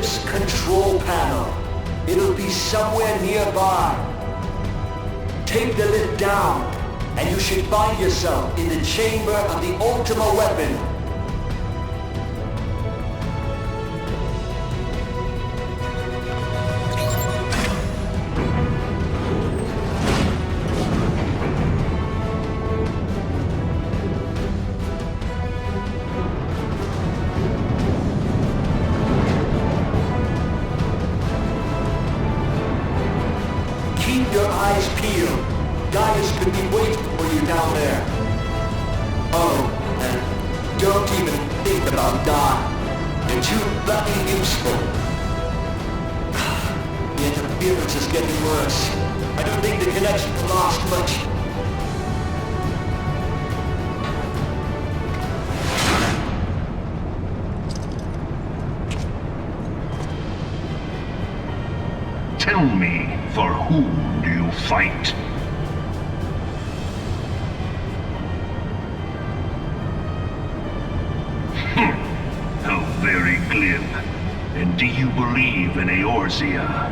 ship's control panel. It'll be somewhere nearby. Take the lid down, and you should find yourself in the chamber of the Ultima weapon. Keep your eyes peeled. Gaius could be waiting for you down there. Oh, and don't even think about dying. You're too bloody useful. The interference is getting worse. I don't think the connection will last much. Tell me, for whom do you fight? How very glib. And do you believe in Eorzea?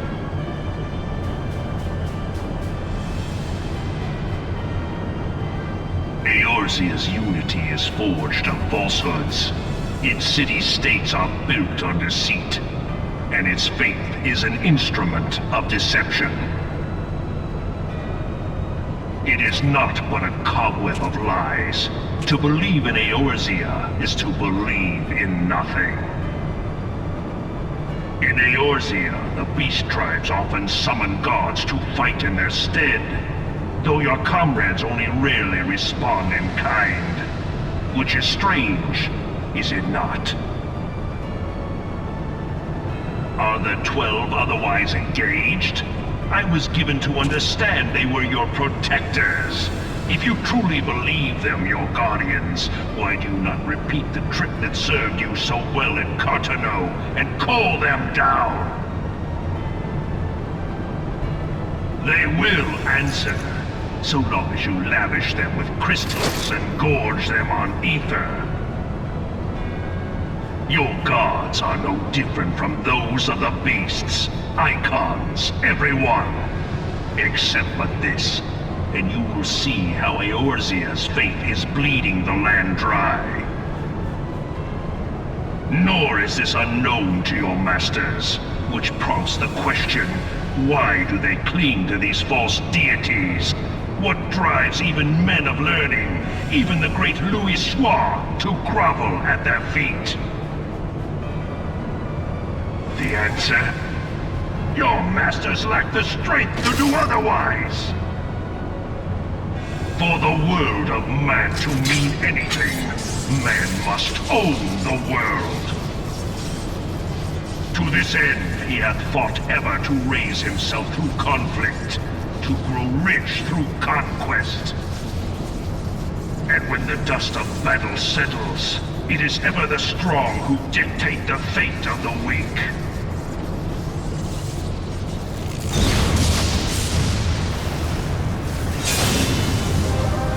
Eorzea's unity is forged of falsehoods. Its city-states are built on deceit. And its faith is an instrument of deception. It is not but a cobweb of lies. To believe in Eorzea is to believe in nothing. In Eorzea, the beast tribes often summon gods to fight in their stead, though your comrades only rarely respond in kind. Which is strange, is it not? Are the 12 otherwise engaged? I was given to understand they were your protectors. If you truly believe them your guardians, why do you not repeat the trick that served you so well in Cartano and call them down? They will answer, so long as you lavish them with crystals and gorge them on ether. Your gods are no different from those of the beasts. Icons, everyone. Except but this, and you will see how Eorzea's faith is bleeding the land dry. Nor is this unknown to your masters, which prompts the question, why do they cling to these false deities? What drives even men of learning, even the great Louis Soir, to grovel at their feet? The answer? Your masters lack the strength to do otherwise! For the world of man to mean anything, man must own the world. To this end, he hath fought ever to raise himself through conflict, to grow rich through conquest. And when the dust of battle settles, it is ever the strong who dictate the fate of the weak.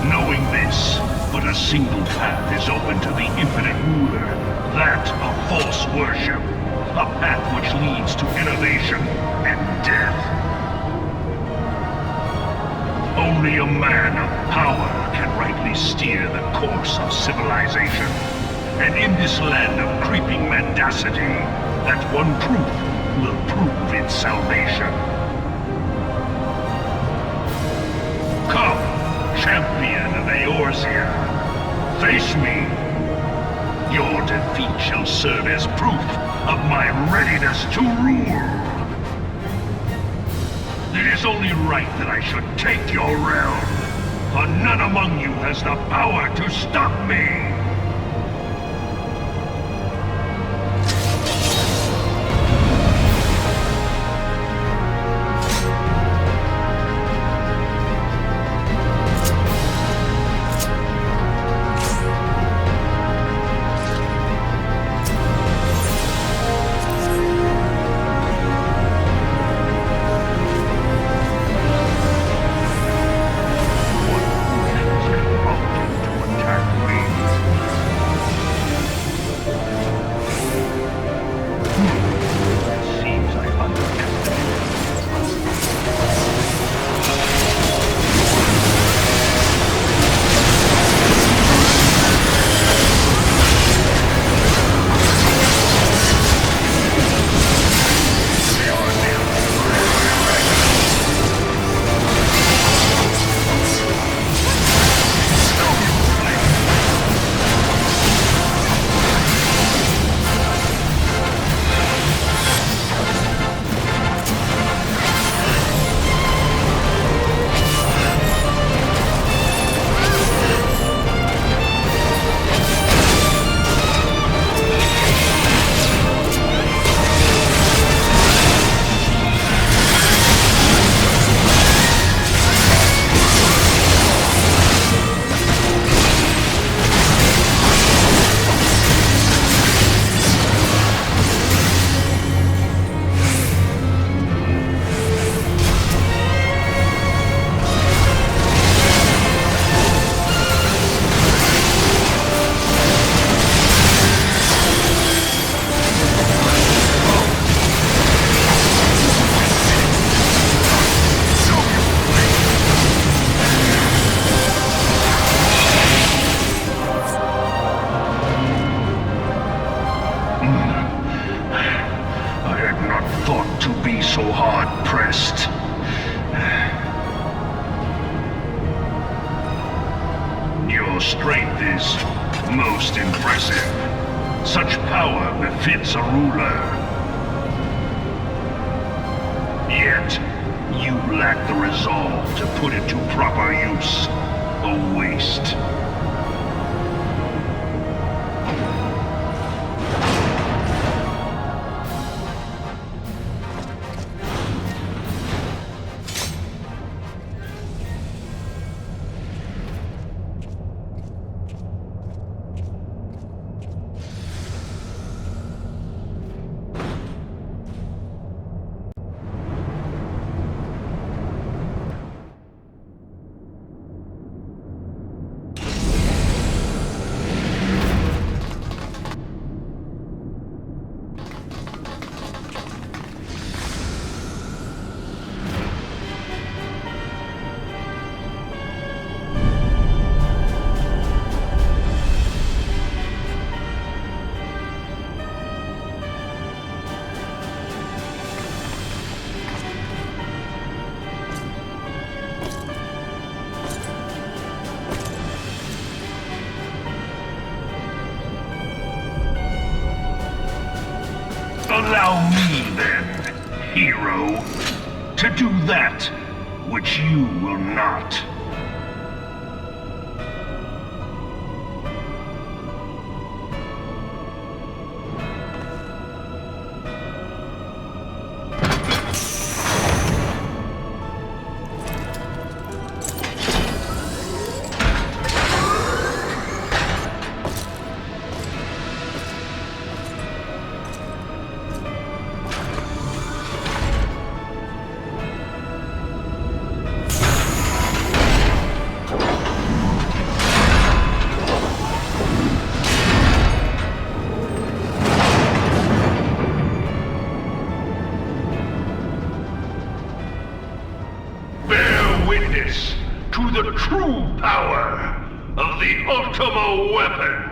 Knowing this, but a single path is open to the infinite ruler, that of false worship, a path which leads to innovation and death. Only a man of power can rightly steer the course of civilization, and in this land of creeping mendacity, that one truth will prove its salvation. Come, champion of Eorzea, face me. Your defeat shall serve as proof of my readiness to rule. It is only right that I should take your realm, for none among you has the power to stop me. Attack me. most impressive. Such power befits a ruler. Yet, you lack the resolve to put it to proper use. A waste. Allow me, then, hero, to do that which you will not. Witness to the true power of the Ultimo weapon.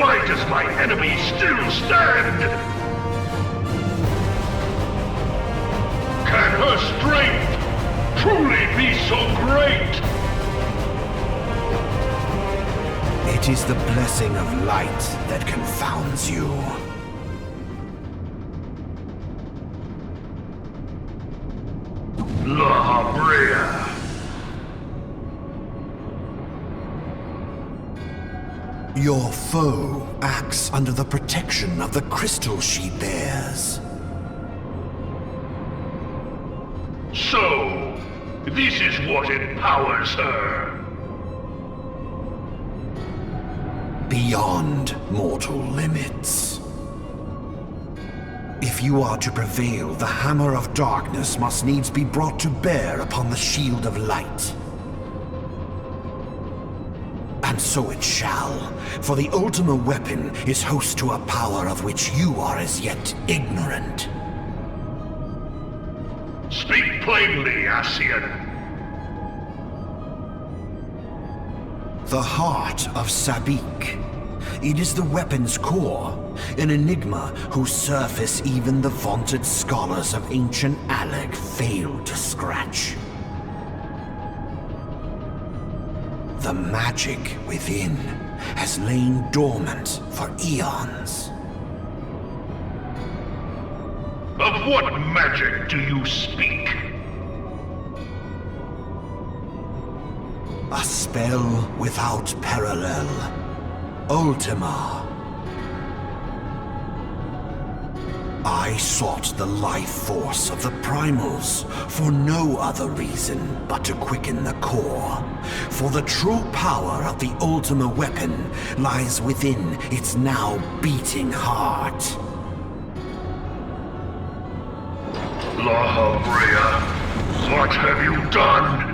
Why does my enemy still stand? Can her strength truly be so great? It is the blessing of light that confounds you. La Habrea. Your foe acts under the protection of the crystal she bears. So, this is what empowers her. Beyond mortal limits. If you are to prevail, the hammer of darkness must needs be brought to bear upon the shield of light. And so it shall, for the Ultima weapon is host to a power of which you are as yet ignorant. Speak plainly, Ascian. The heart of Sabik. It is the weapon's core, an enigma whose surface even the vaunted scholars of ancient Alec failed to scratch. The magic within has lain dormant for eons. Of what magic do you speak? A spell without parallel. Ultima. I sought the life force of the primals for no other reason but to quicken the core. For the true power of the Ultima weapon lies within its now beating heart. La Habrea, what have you done?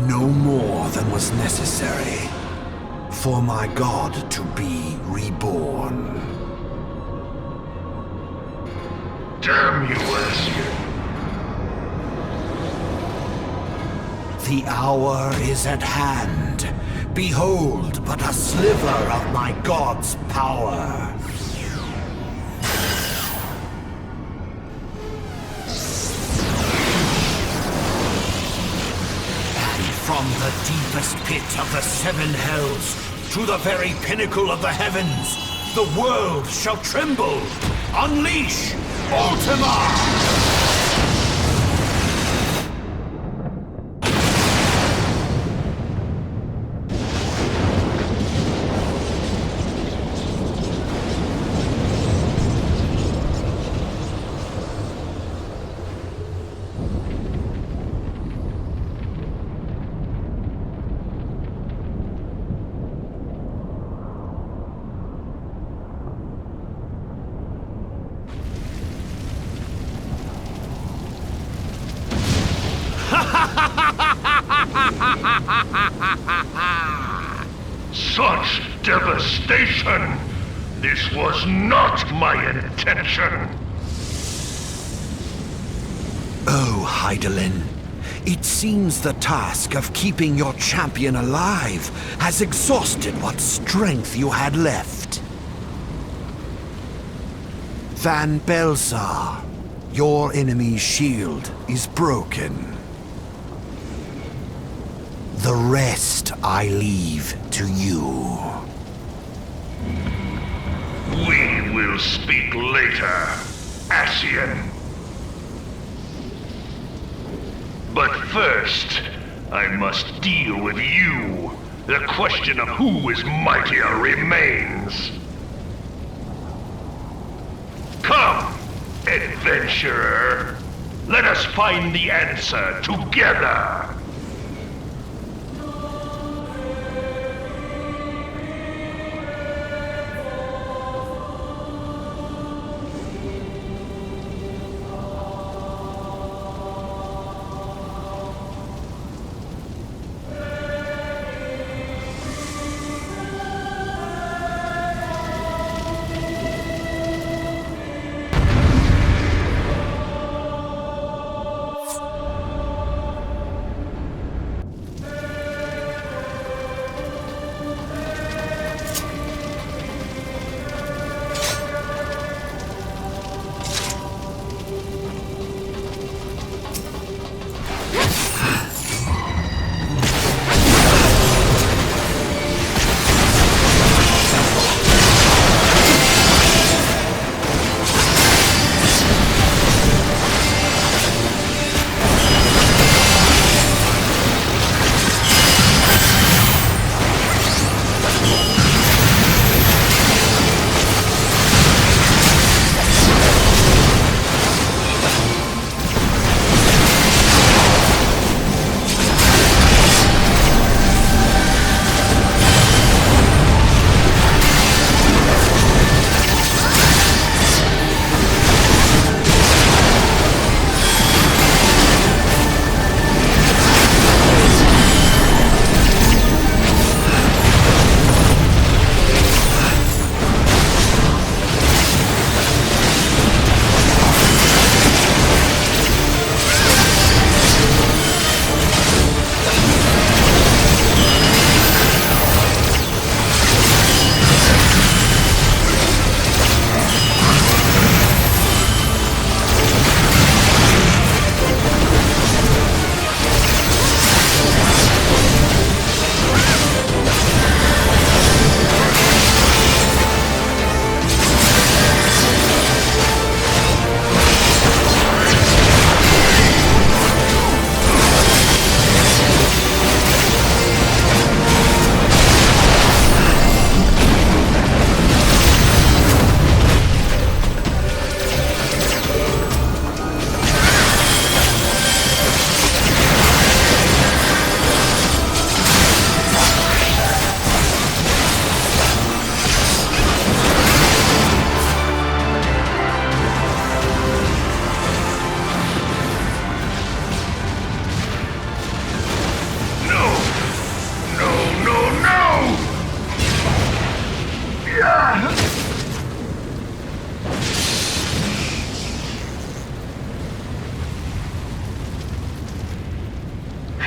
No more than was necessary for my god to be reborn. Damn you, Ascian. The hour is at hand. Behold but a sliver of my god's power. From the deepest pit of the seven hells to the very pinnacle of the heavens, the world shall tremble. Unleash Ultima! Such devastation! This was not my intention! Oh, Hydaelyn. It seems the task of keeping your champion alive has exhausted what strength you had left. Van Belsar, your enemy's shield is broken. The rest I leave to you. We will speak later, Ascian. But first, I must deal with you. The question of who is mightier remains. Come, adventurer. Let us find the answer together.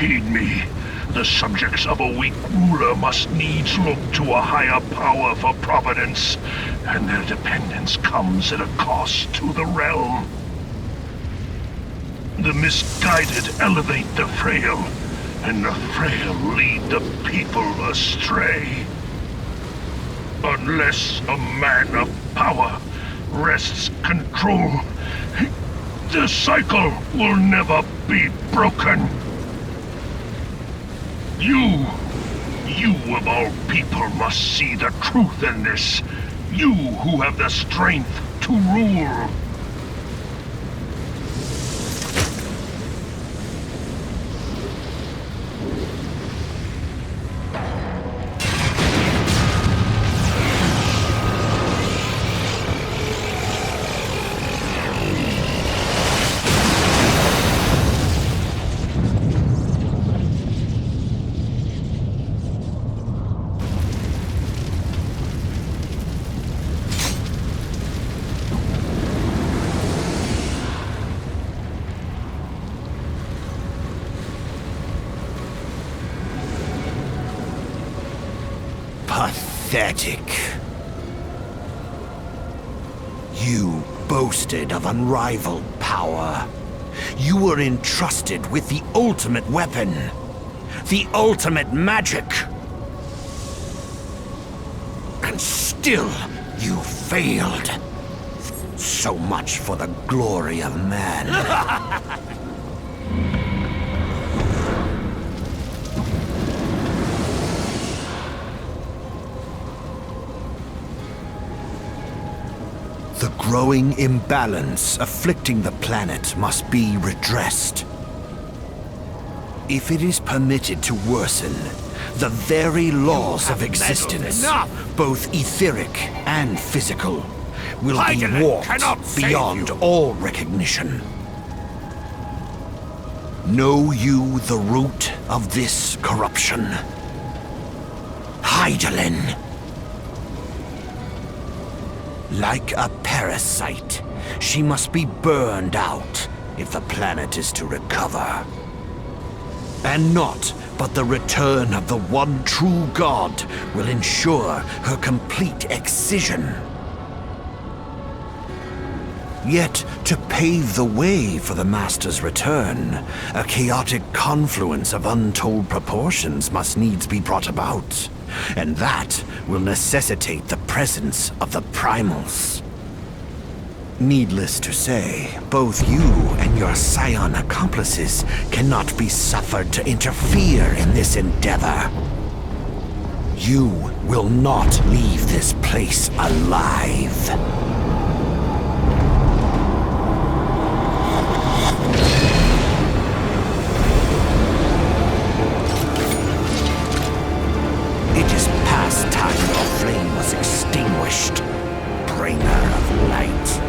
heed me. The subjects of a weak ruler must needs look to a higher power for providence, and their dependence comes at a cost to the realm. The misguided elevate the frail, and the frail lead the people astray. Unless a man of power wrests control, the cycle will never be broken. You of all people must see the truth in this. You who have the strength to rule. Pathetic. You boasted of unrivaled power. You were entrusted with the ultimate weapon, the ultimate magic. And still, you failed. So much for the glory of man. The growing imbalance afflicting the planet must be redressed. If it is permitted to worsen, the very laws of existence, both etheric and physical, will be warped beyond all recognition. Know you the root of this corruption? Hydaelyn. Like a parasite, she must be burned out if the planet is to recover. And naught but the return of the one true God will ensure her complete excision. Yet, to pave the way for the Master's return, a chaotic confluence of untold proportions must needs be brought about. And that will necessitate the presence of the primals. Needless to say, both you and your scion accomplices cannot be suffered to interfere in this endeavor. You will not leave this place alive. It is past time your flame was extinguished, bringer of light.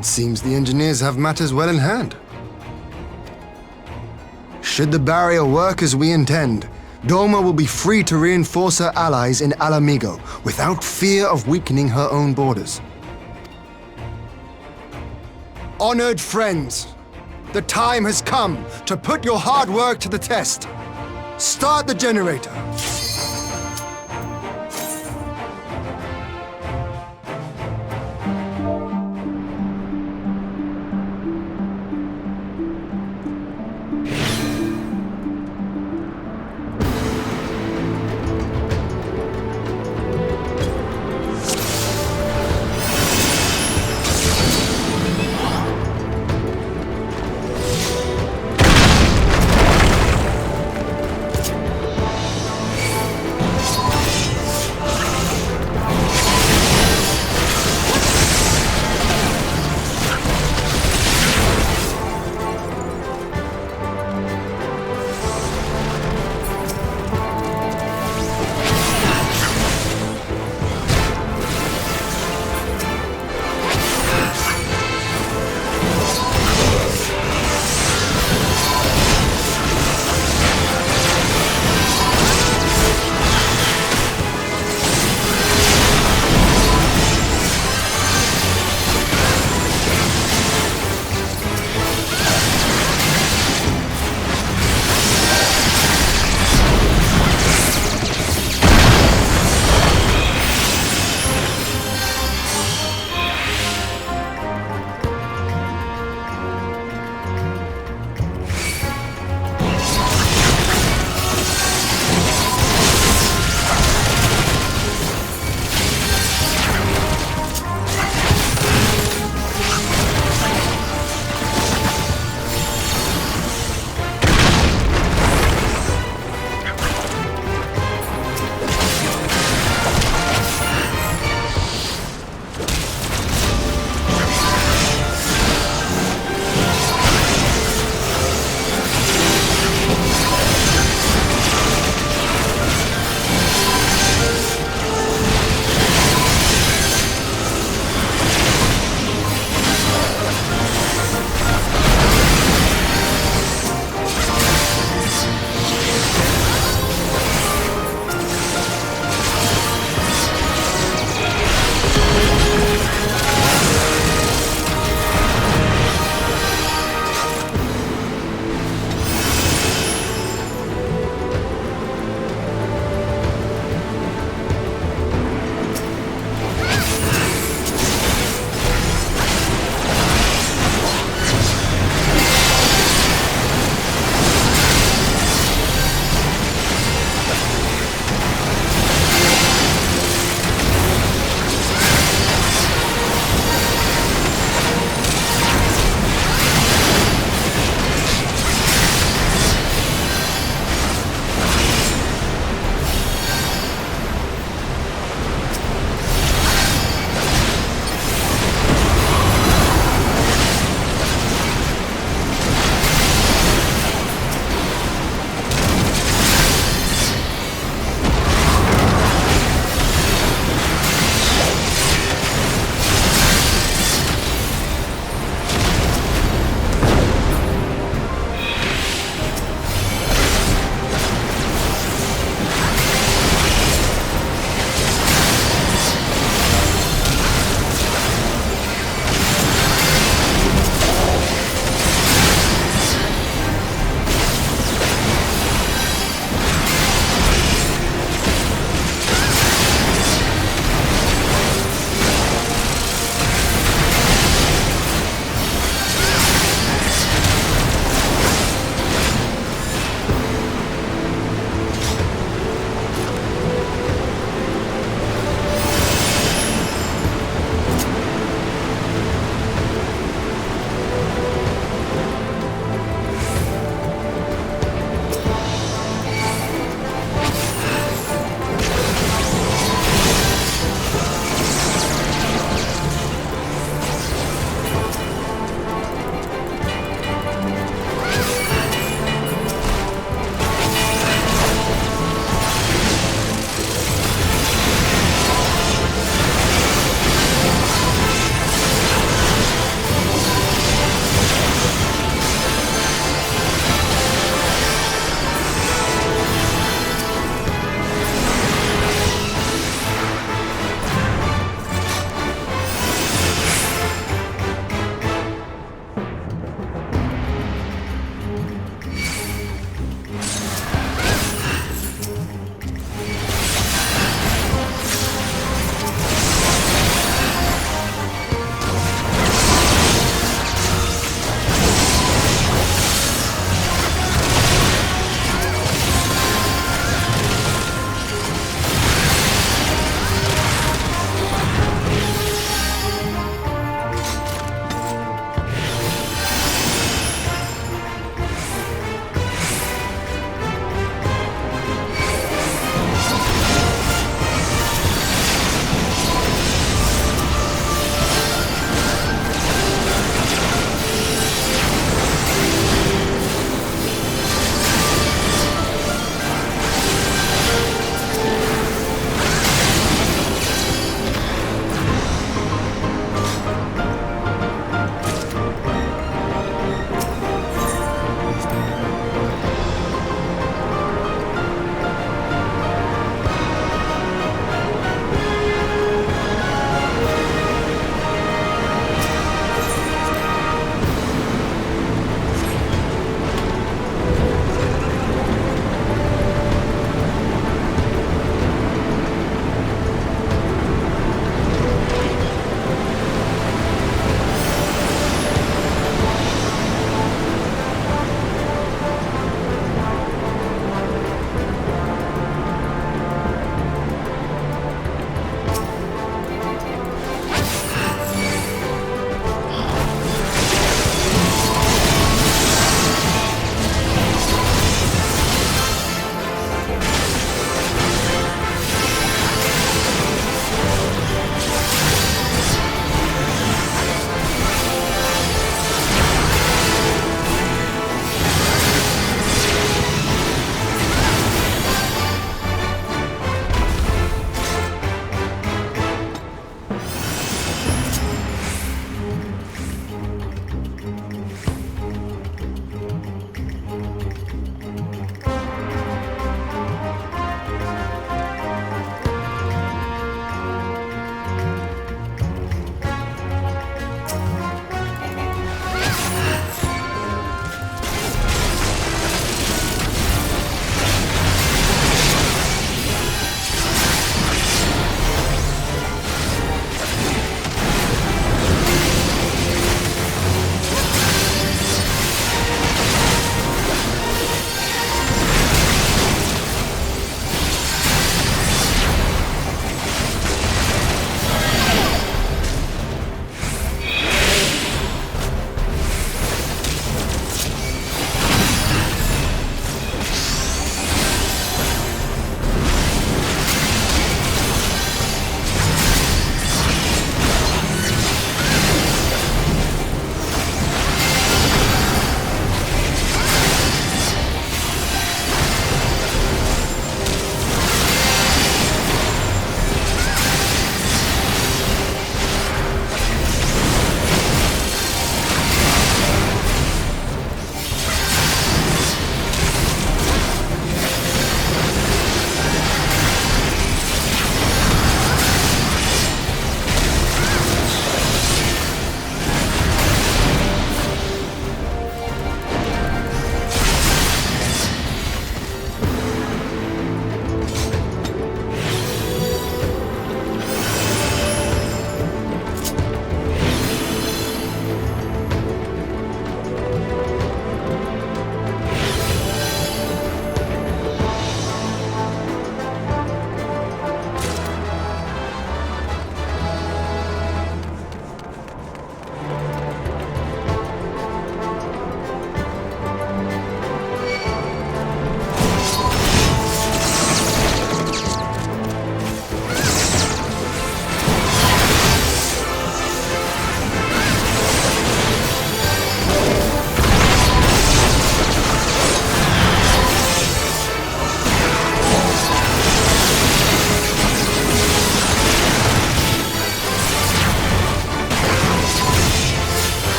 It seems the engineers have matters well in hand. Should the barrier work as we intend, Doma will be free to reinforce her allies in Alamigo without fear of weakening her own borders. Honored friends, the time has come to put your hard work to the test. Start the generator.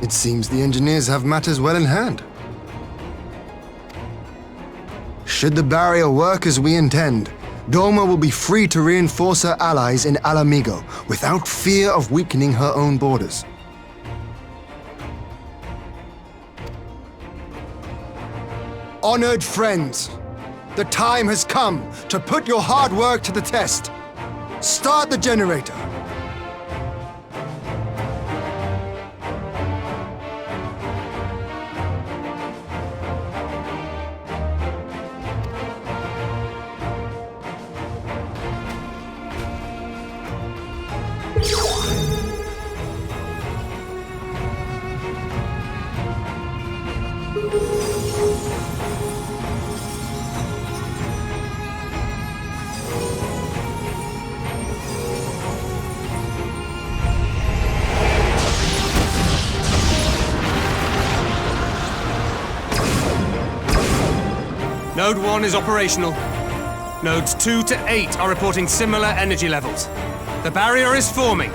It seems the engineers have matters well in hand. Should the barrier work as we intend, Doma will be free to reinforce her allies in Alamigo without fear of weakening her own borders. Honored friends, the time has come to put your hard work to the test. Start the generator. Node 1 is operational. Nodes 2 to 8 are reporting similar energy levels. The barrier is forming.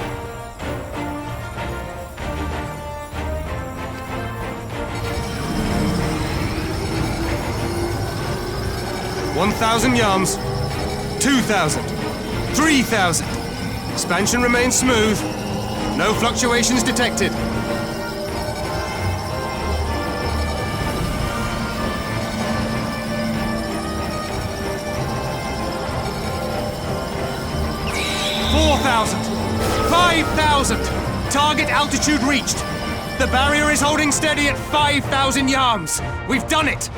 $1,000 yards, 2,000, 3,000. Expansion remains smooth. No fluctuations detected. Target altitude reached. The barrier is holding steady at 5,000 yards. We've done it.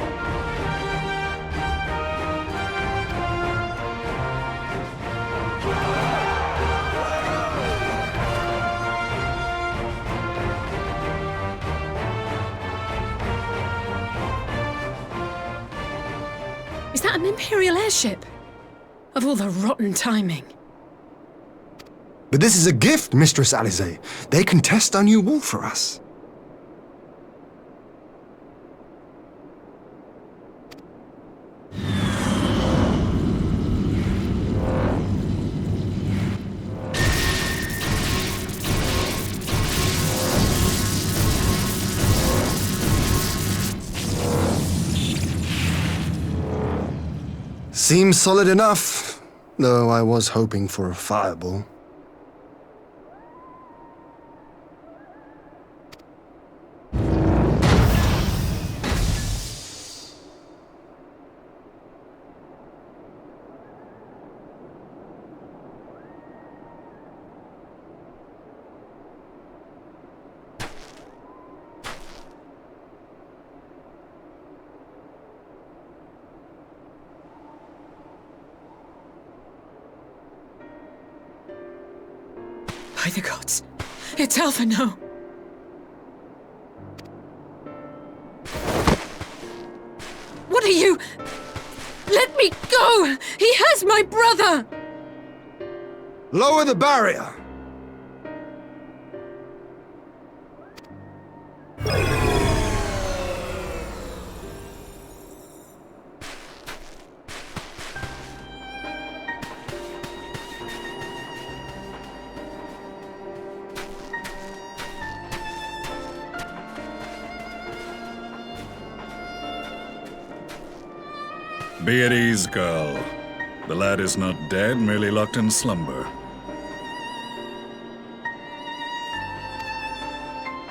Is that an Imperial airship? Of all the rotten timing. But this is a gift, Mistress Alize. They can test our new wall for us. Seems solid enough, though I was hoping for a fireball. By the gods, it's Alpha now. What are you? Let me go! He has my brother! Lower the barrier! Be at ease, girl. The lad is not dead, merely locked in slumber.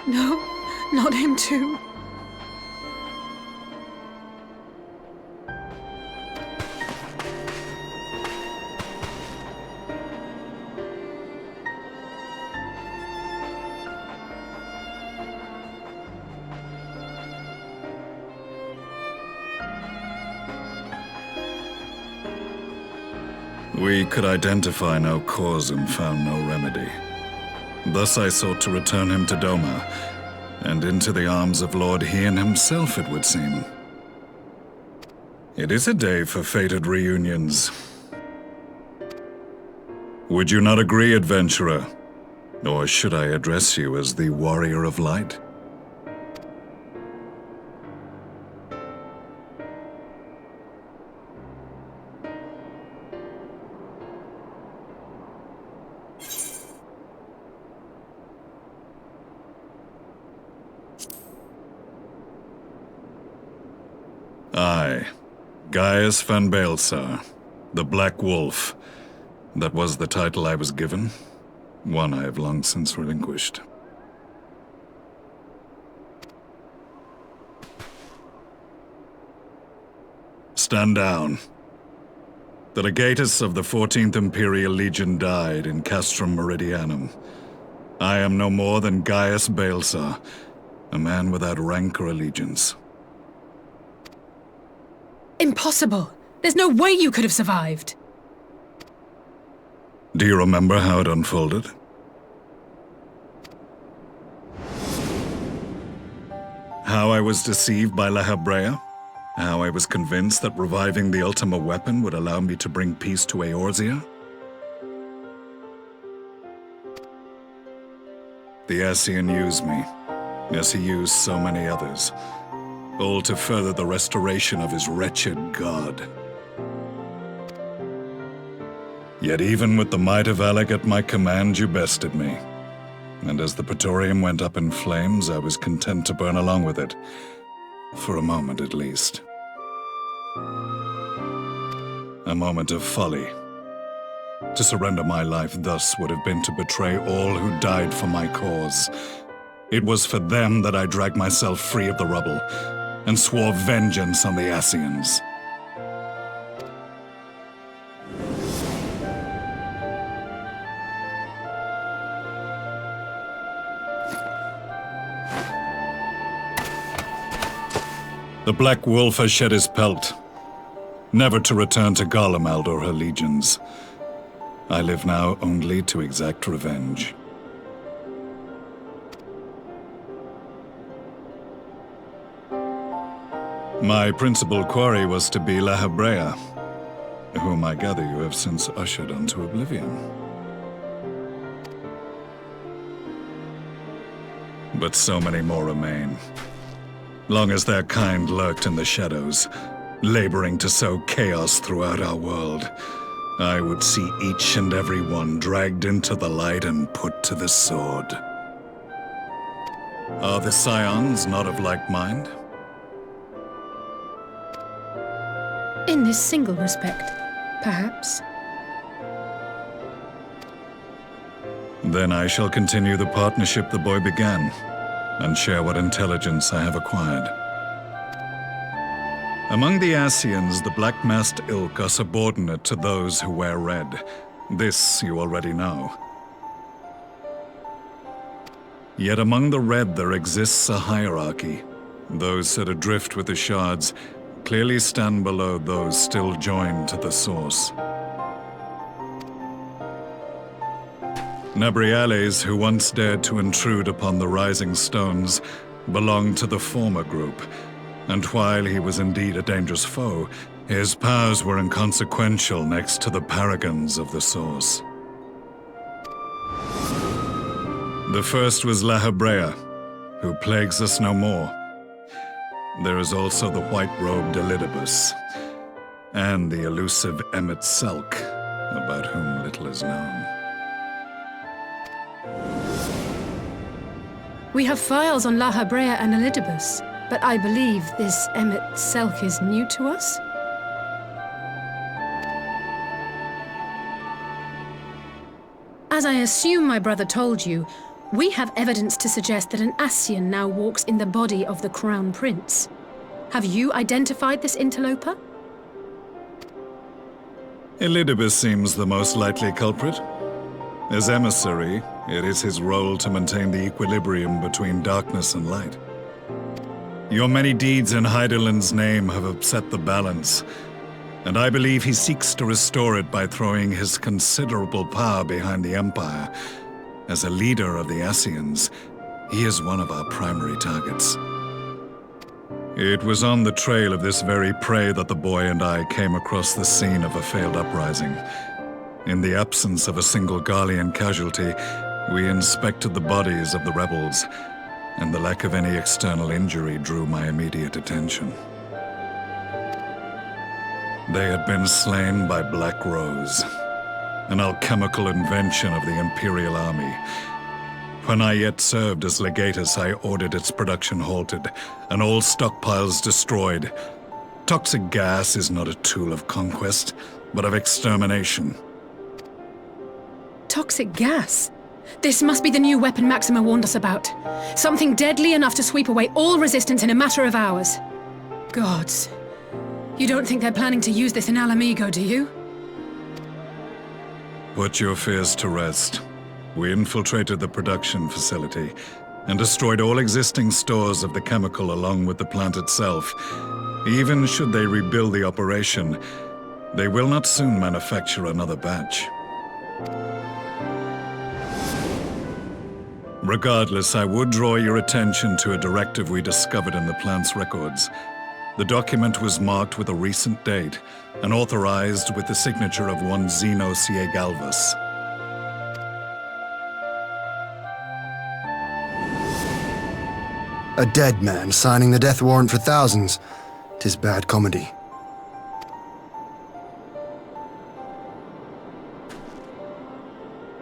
No, not him too. We could identify no cause and found no remedy. Thus I sought to return him to Doma, and into the arms of Lord Hien himself, it would seem. It is a day for fated reunions. Would you not agree, adventurer? Or should I address you as the Warrior of Light? I, Gaius van Baelsar, the Black Wolf. That was the title I was given, one I have long since relinquished. Stand down. The legatus of the 14th Imperial Legion died in Castrum Meridianum. I am no more than Gaius Baelsar, a man without rank or allegiance. Impossible! There's no way you could have survived! Do you remember how it unfolded? How I was deceived by La Habrea? How I was convinced that reviving the Ultima weapon would allow me to bring peace to Eorzea? The Ascian used me, as he used so many others, all to further the restoration of his wretched god. Yet even with the might of Alec at my command, you bested me. And as the Praetorium went up in flames, I was content to burn along with it. For a moment at least. A moment of folly. To surrender my life thus would have been to betray all who died for my cause. It was for them that I dragged myself free of the rubble, and swore vengeance on the Ascians. The Black Wolf has shed his pelt, never to return to Garlemald or her legions. I live now only to exact revenge. My principal quarry was to be La Habrea, whom I gather you have since ushered unto oblivion. But so many more remain. Long as their kind lurked in the shadows, laboring to sow chaos throughout our world, I would see each and every one dragged into the light and put to the sword. Are the Scions not of like mind? In this single respect, perhaps. Then I shall continue the partnership the boy began, and share what intelligence I have acquired. Among the Ascians, the black-masked ilk are subordinate to those who wear red. This you already know. Yet among the red there exists a hierarchy. Those set adrift with the shards clearly stand below those still joined to the source. Nabriales, who once dared to intrude upon the Rising Stones, belonged to the former group, and while he was indeed a dangerous foe, his powers were inconsequential next to the paragons of the Source. The first was La Habrea, who plagues us no more. There is also the white-robed Elidibus, and the elusive Emmet Selk, about whom little is known. We have files on La Habrea and Elidibus, but I believe this Emmet Selk is new to us? As I assume my brother told you, we have evidence to suggest that an Ascian now walks in the body of the Crown Prince. Have you identified this interloper? Elidibus seems the most likely culprit. As emissary, it is his role to maintain the equilibrium between darkness and light. Your many deeds in Hydaelyn's name have upset the balance, and I believe he seeks to restore it by throwing his considerable power behind the Empire. As a leader of the Ascians, he is one of our primary targets. It was on the trail of this very prey that the boy and I came across the scene of a failed uprising. In the absence of a single Garlean casualty, we inspected the bodies of the rebels, and the lack of any external injury drew my immediate attention. They had been slain by Black Rose, an alchemical invention of the Imperial Army. When I yet served as legatus, I ordered its production halted, and all stockpiles destroyed. Toxic gas is not a tool of conquest, but of extermination. Toxic gas? This must be the new weapon Maxima warned us about. Something deadly enough to sweep away all resistance in a matter of hours. Gods. You don't think they're planning to use this in Alamigo, do you? Put your fears to rest. We infiltrated the production facility and destroyed all existing stores of the chemical along with the plant itself. Even should they rebuild the operation, they will not soon manufacture another batch. Regardless, I would draw your attention to a directive we discovered in the plant's records. The document was marked with a recent date and authorized with the signature of one Zeno C.A. Galvas. A dead man signing the death warrant for thousands. 'Tis bad comedy.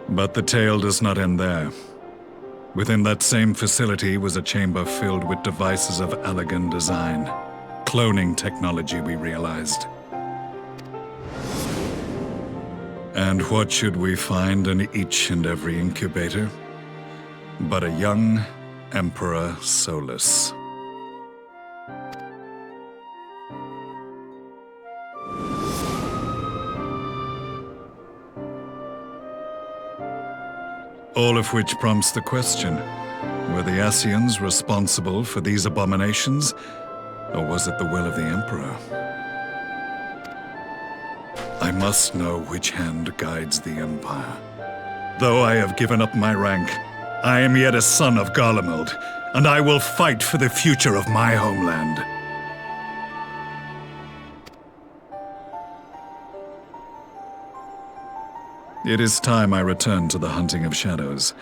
But the tale does not end there. Within that same facility was a chamber filled with devices of elegant design. Cloning technology, we realized. And what should we find in each and every incubator? But a young Emperor Solus. All of which prompts the question, were the Ascians responsible for these abominations, or was it the will of the Emperor? I must know which hand guides the Empire. Though I have given up my rank, I am yet a son of Garlemald, and I will fight for the future of my homeland. It is time I return to the hunting of shadows.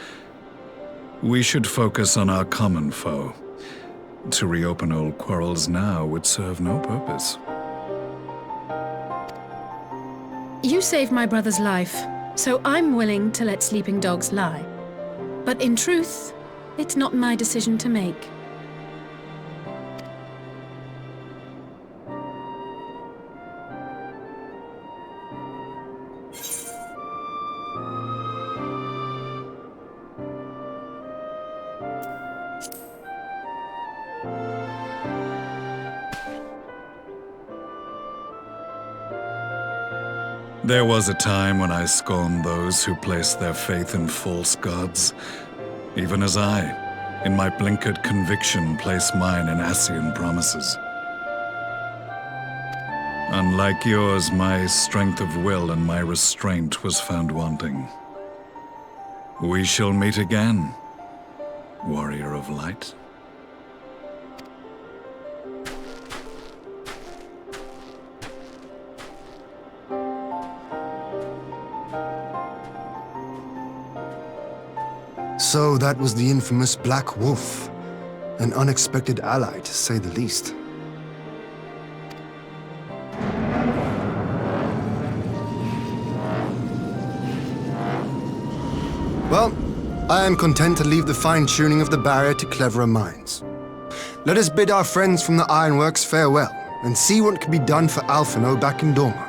We should focus on our common foe. To reopen old quarrels now would serve no purpose. You saved my brother's life, so I'm willing to let sleeping dogs lie. But in truth, it's not my decision to make. There was a time when I scorned those who placed their faith in false gods, even as I, in my blinkered conviction, place mine in Ascian promises. Unlike yours, my strength of will and my restraint was found wanting. We shall meet again, warrior of light. So that was the infamous Black Wolf. An unexpected ally, to say the least. Well, I am content to leave the fine-tuning of the barrier to cleverer minds. Let us bid our friends from the Ironworks farewell, and see what can be done for Alphino back in Dorma.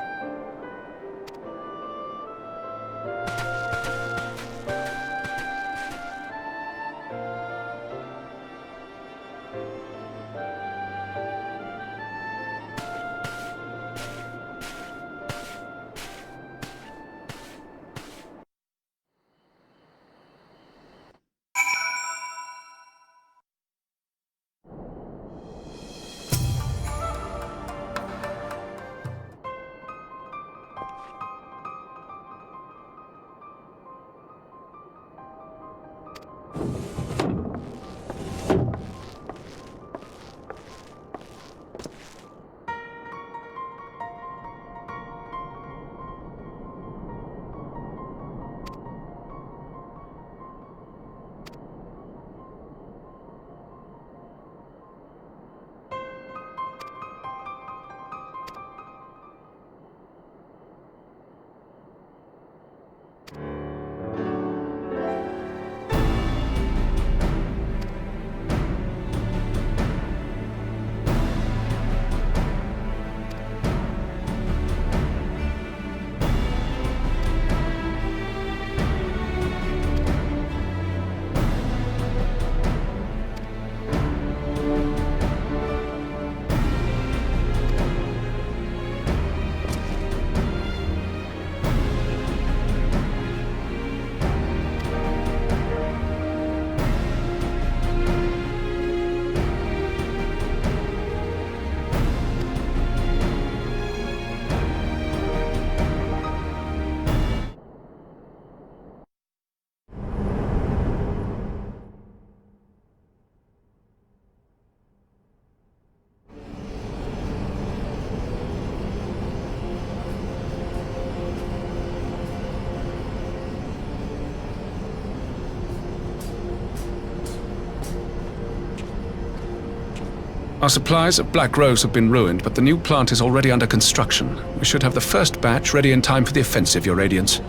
Our supplies of Black Rose have been ruined, but the new plant is already under construction. We should have the first batch ready in time for the offensive, Your Radiance.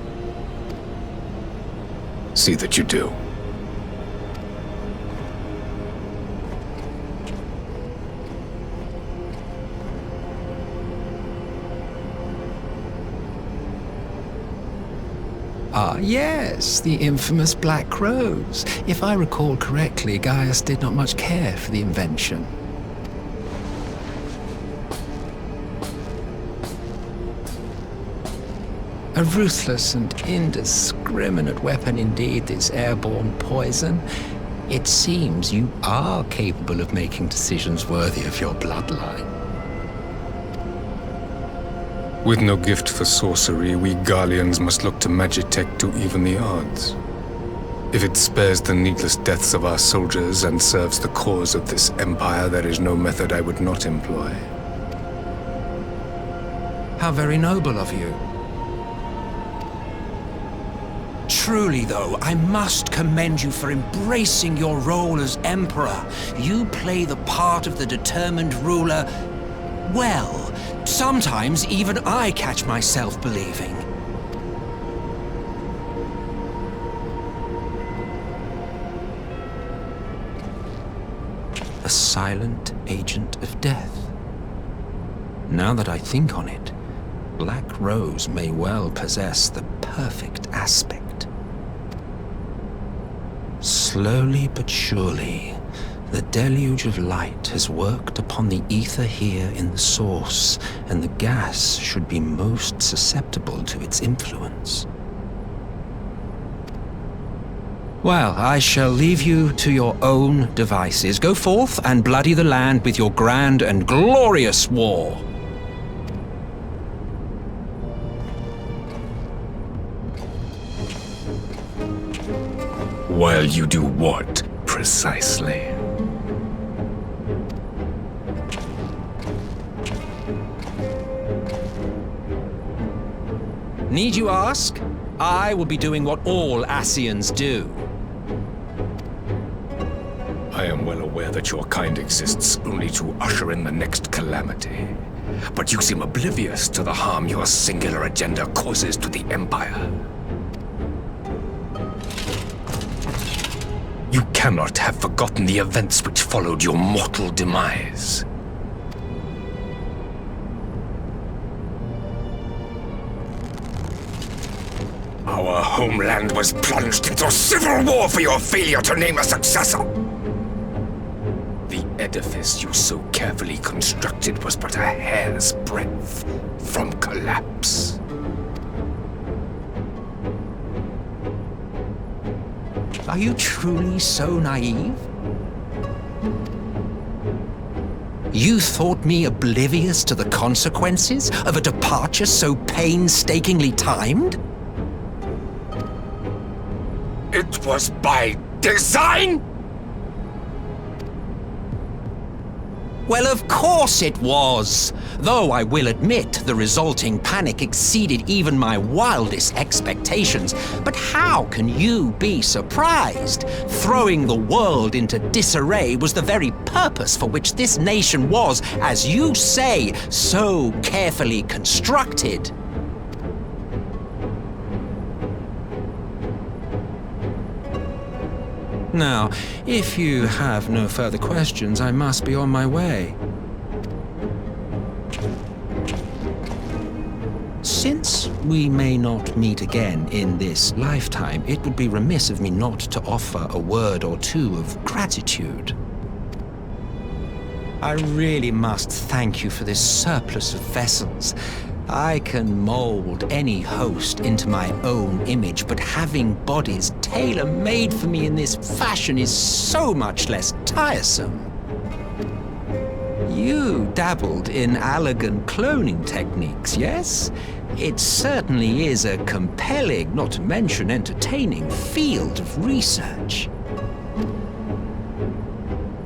See that you do. Ah, yes, the infamous Black Rose. If I recall correctly, Gaius did not much care for the invention. A ruthless and indiscriminate weapon indeed, this airborne poison. It seems you are capable of making decisions worthy of your bloodline. With no gift for sorcery, we Garleans must look to Magitech to even the odds. If it spares the needless deaths of our soldiers and serves the cause of this empire, there is no method I would not employ. How very noble of you. Truly, though, I must commend you for embracing your role as Emperor. You play the part of the determined ruler well. Sometimes even I catch myself believing. A silent agent of death. Now that I think on it, Black Rose may well possess the perfect aspect. Slowly but surely, the deluge of light has worked upon the ether here in the source, and the gas should be most susceptible to its influence. Well, I shall leave you to your own devices. Go forth and bloody the land with your grand and glorious war. While you do what, precisely? Need you ask? I will be doing what all Ascians do. I am well aware that your kind exists only to usher in the next calamity. But you seem oblivious to the harm your singular agenda causes to the Empire. You cannot have forgotten the events which followed your mortal demise. Our homeland was plunged into civil war for your failure to name a successor. The edifice you so carefully constructed was but a hair's breadth from collapse. Are you truly so naive? You thought me oblivious to the consequences of a departure so painstakingly timed? It was by design? Well, of course it was. Though I will admit the resulting panic exceeded even my wildest expectations. But how can you be surprised? Throwing the world into disarray was the very purpose for which this nation was, as you say, so carefully constructed. Now, if you have no further questions, I must be on my way. Since we may not meet again in this lifetime, it would be remiss of me not to offer a word or two of gratitude. I really must thank you for this surplus of vessels. I can mold any host into my own image, but having bodies tailor-made for me in this fashion is so much less tiresome. You dabbled in elegant cloning techniques, yes? It certainly is a compelling, not to mention entertaining, field of research.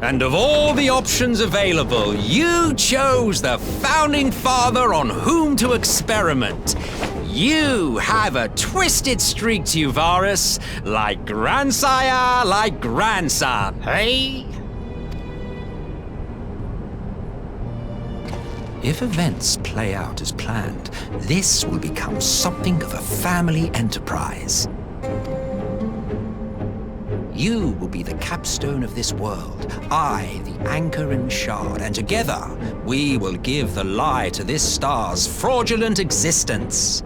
And of all the options available, you chose the Founding Father on whom to experiment. You have a twisted streak to you, Varus, like grandsire, like grandson, hey? If events play out as planned, this will become something of a family enterprise. You will be the capstone of this world, I the anchor and shard, and together we will give the lie to this star's fraudulent existence.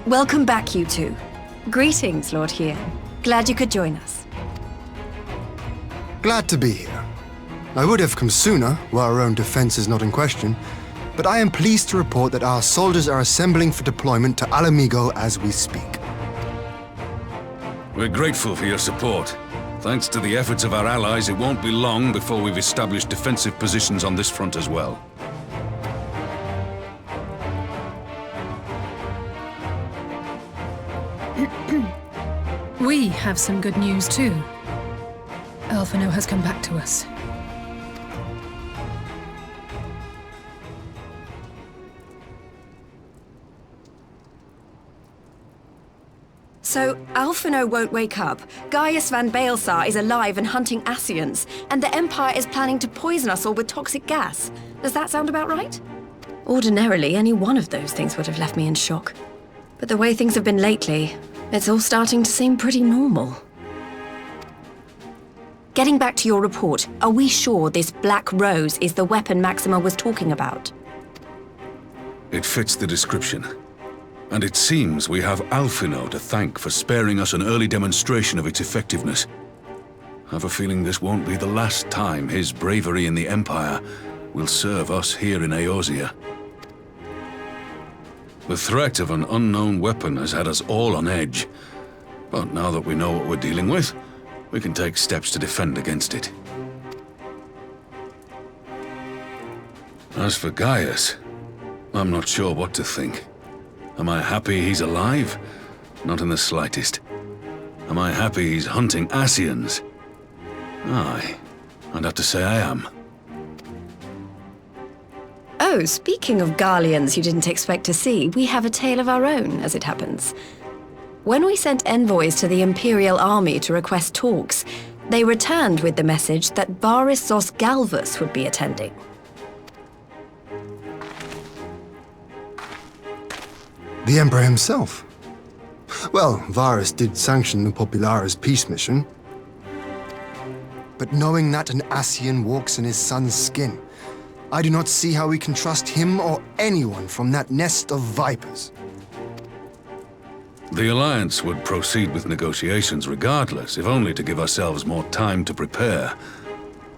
Welcome back, you two. Greetings, Lord Hien. Glad you could join us. Glad to be here. I would have come sooner, while our own defense is not in question, but I am pleased to report that our soldiers are assembling for deployment to Alamigo as we speak. We're grateful for your support. Thanks to the efforts of our allies, it won't be long before we've established defensive positions on this front as well. We have some good news too. Alphino has come back to us. So, Alphino won't wake up, Gaius van Baelsar is alive and hunting Ascians, and the Empire is planning to poison us all with toxic gas. Does that sound about right? Ordinarily, any one of those things would have left me in shock. But the way things have been lately, it's all starting to seem pretty normal. Getting back to your report, are we sure this Black Rose is the weapon Maxima was talking about? It fits the description. And it seems we have Alphino to thank for sparing us an early demonstration of its effectiveness. I have a feeling this won't be the last time his bravery in the Empire will serve us here in Eorzea. The threat of an unknown weapon has had us all on edge. But now that we know what we're dealing with, we can take steps to defend against it. As for Gaius, I'm not sure what to think. Am I happy he's alive? Not in the slightest. Am I happy he's hunting Ascians? Aye, I'd have to say I am. Oh, speaking of Garleans you didn't expect to see, we have a tale of our own, as it happens. When we sent envoys to the Imperial Army to request talks, they returned with the message that Varys Zos Galvus would be attending. The Emperor himself. Well, Varys did sanction the Popularis peace mission. But knowing that an Ascian walks in his son's skin, I do not see how we can trust him or anyone from that nest of vipers. The Alliance would proceed with negotiations regardless, if only to give ourselves more time to prepare.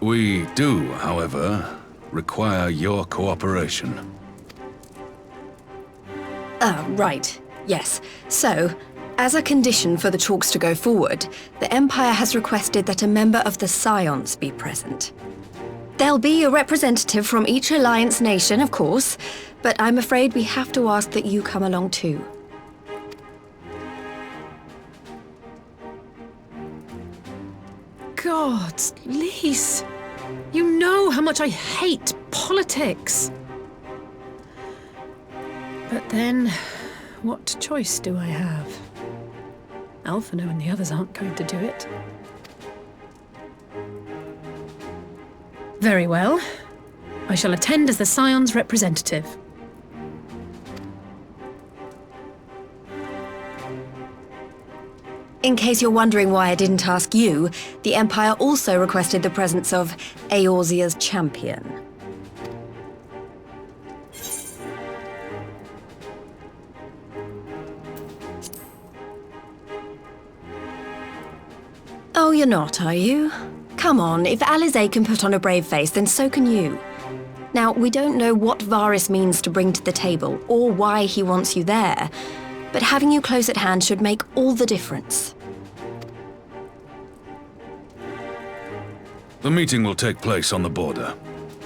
We do, however, require your cooperation. Right. Yes. So, as a condition for the talks to go forward, the Empire has requested that a member of the Scions be present. There'll be a representative from each Alliance nation, of course, but I'm afraid we have to ask that you come along too. Gods, Lise, you know how much I hate politics. But then, what choice do I have? Alphino and the others aren't going to do it. Very well. I shall attend as the Scion's representative. In case you're wondering why I didn't ask you, the Empire also requested the presence of Eorzea's champion. Oh, you're not, are you? Come on, if Alisaie can put on a brave face, then so can you. Now, we don't know what Varys means to bring to the table, or why he wants you there, but having you close at hand should make all the difference. The meeting will take place on the border.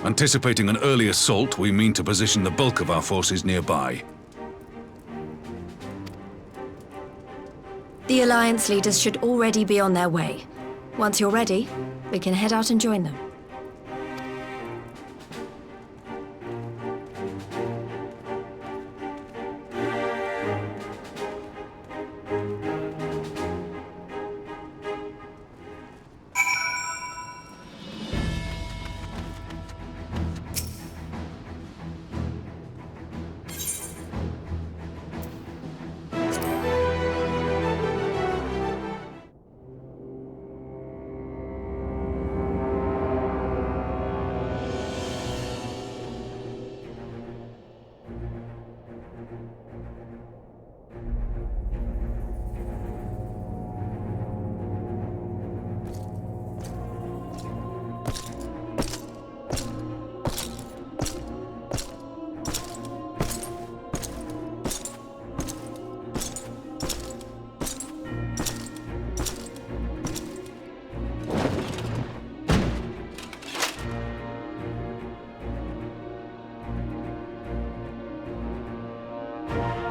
Anticipating an early assault, we mean to position the bulk of our forces nearby. The Alliance leaders should already be on their way. Once you're ready, we can head out and join them.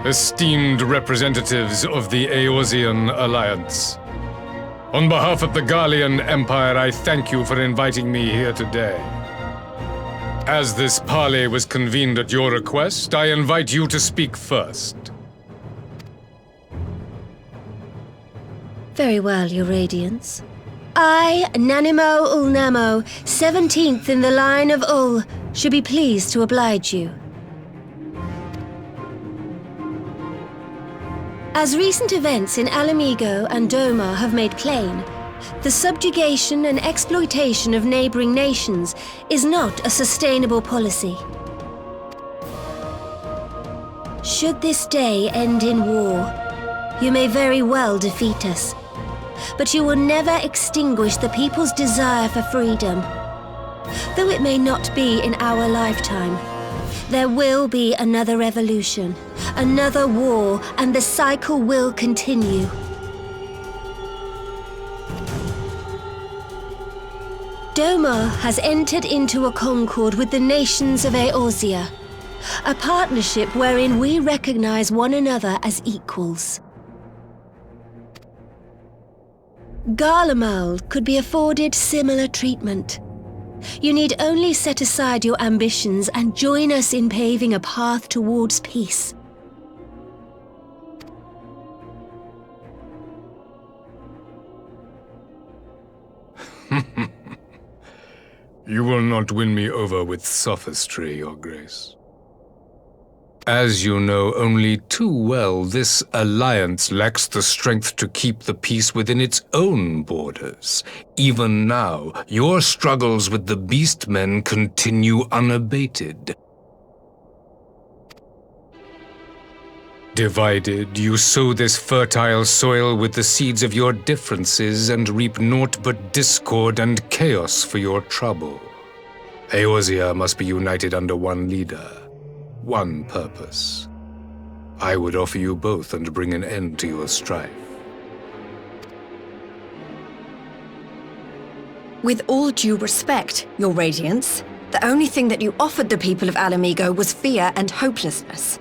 esteemed representatives of the Eorzean Alliance. On behalf of the Gallian Empire, I thank you for inviting me here today. As this parley was convened at your request, I invite you to speak first. Very well, Your Radiance. I, Nanimo Ulnamo, 17th in the line of Ul, should be pleased to oblige you. As recent events in Alamigo and Doma have made plain, the subjugation and exploitation of neighboring nations is not a sustainable policy. Should this day end in war, you may very well defeat us, but you will never extinguish the people's desire for freedom. Though it may not be in our lifetime, there will be another revolution, another war, and the cycle will continue. Doma has entered into a concord with the nations of Eorzea, a partnership wherein we recognize one another as equals. Garlemald could be afforded similar treatment. You need only set aside your ambitions and join us in paving a path towards peace. You will not win me over with sophistry, Your Grace. As you know only too well, this alliance lacks the strength to keep the peace within its own borders. Even now, your struggles with the Beastmen continue unabated. Divided, you sow this fertile soil with the seeds of your differences and reap naught but discord and chaos for your trouble. Eorzea must be united under one leader. One purpose. I would offer you both and bring an end to your strife. With all due respect, Your Radiance, the only thing that you offered the people of Alamigo was fear and hopelessness.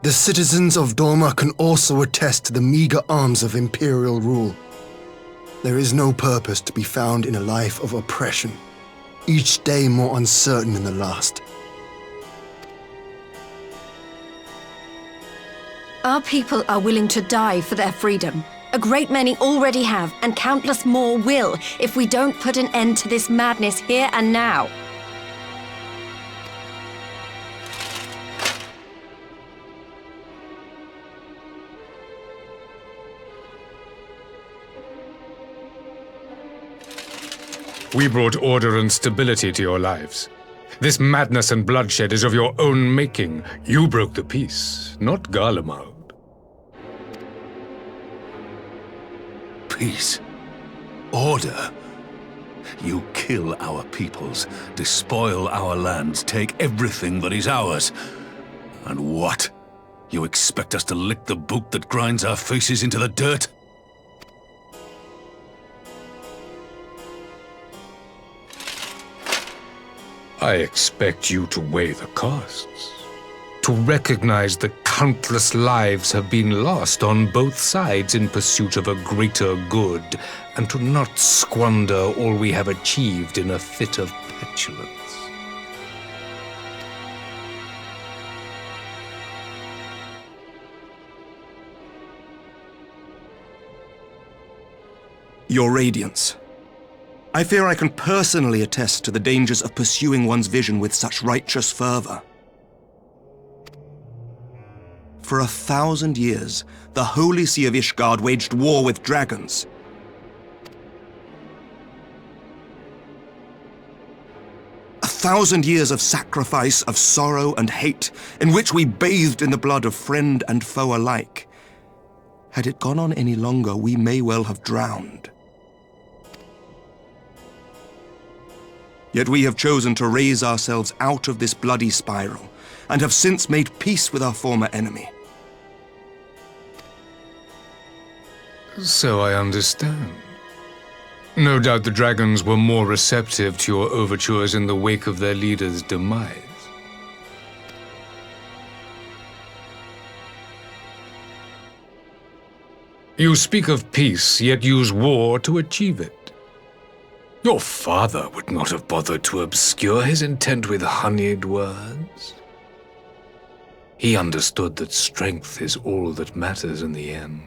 The citizens of Doma can also attest to the meager arms of Imperial rule. There is no purpose to be found in a life of oppression, each day more uncertain than the last. Our people are willing to die for their freedom. A great many already have, and countless more will, if we don't put an end to this madness here and now. We brought order and stability to your lives. This madness and bloodshed is of your own making. You broke the peace, not Garlemald. Peace. Order. You kill our peoples, despoil our lands, take everything that is ours. And what? You expect us to lick the boot that grinds our faces into the dirt? I expect you to weigh the costs, to recognize the countless lives have been lost on both sides in pursuit of a greater good, and to not squander all we have achieved in a fit of petulance. Your Radiance. I fear I can personally attest to the dangers of pursuing one's vision with such righteous fervor. For 1,000 years, the Holy See of Ishgard waged war with dragons. A 1,000 years of sacrifice, of sorrow and hate, in which we bathed in the blood of friend and foe alike. Had it gone on any longer, we may well have drowned. Yet we have chosen to raise ourselves out of this bloody spiral, and have since made peace with our former enemy. So I understand. No doubt the dragons were more receptive to your overtures in the wake of their leader's demise. You speak of peace, yet use war to achieve it. Your father would not have bothered to obscure his intent with honeyed words. He understood that strength is all that matters in the end.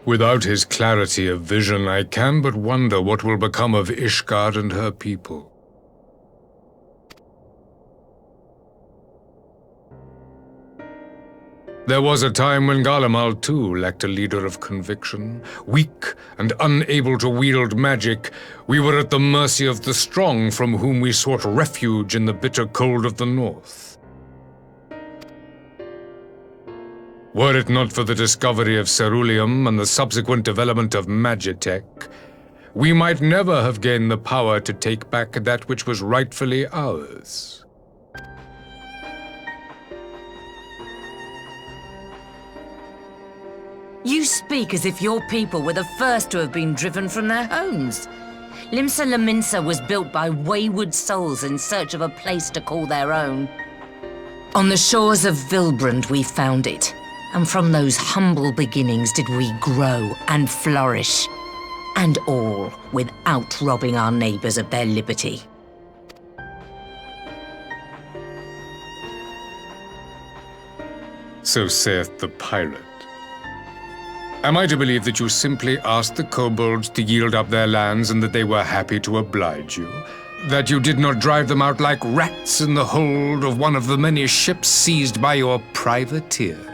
Without his clarity of vision, I can but wonder what will become of Ishgard and her people. There was a time when Garlemald too lacked a leader of conviction. Weak and unable to wield magic, we were at the mercy of the strong from whom we sought refuge in the bitter cold of the north. Were it not for the discovery of ceruleum and the subsequent development of Magitech, we might never have gained the power to take back that which was rightfully ours. You speak as if your people were the first to have been driven from their homes. Limsa Lominsa was built by wayward souls in search of a place to call their own. On the shores of Vilbrand we found it. And from those humble beginnings did we grow and flourish. And all without robbing our neighbors of their liberty. So saith the pirate. Am I to believe that you simply asked the kobolds to yield up their lands and that they were happy to oblige you? That you did not drive them out like rats in the hold of one of the many ships seized by your privateers?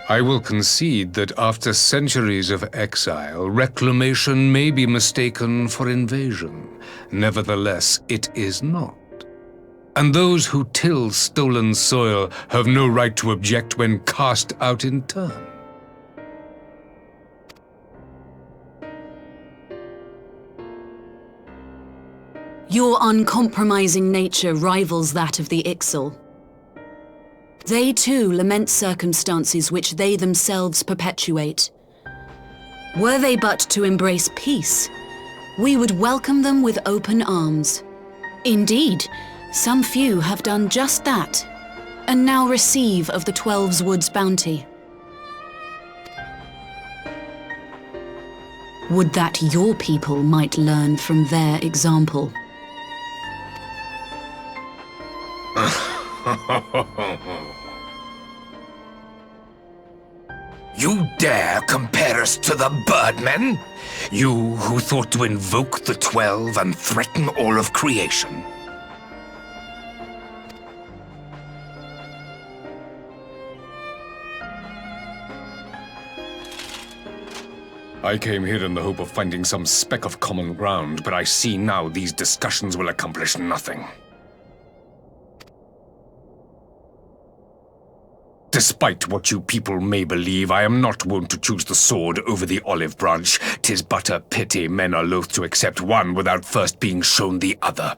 I will concede that after centuries of exile, reclamation may be mistaken for invasion. Nevertheless, it is not. And those who till stolen soil have no right to object when cast out in turn. Your uncompromising nature rivals that of the Ixal. They too lament circumstances which they themselves perpetuate. Were they but to embrace peace, we would welcome them with open arms. Indeed, some few have done just that, and now receive of the 12's Wood's bounty. Would that your people might learn from their example. You dare compare us to the Birdmen? You who thought to invoke the 12 and threaten all of creation? I came here in the hope of finding some speck of common ground, but I see now these discussions will accomplish nothing. Despite what you people may believe, I am not wont to choose the sword over the olive branch. 'Tis but a pity men are loath to accept one without first being shown the other.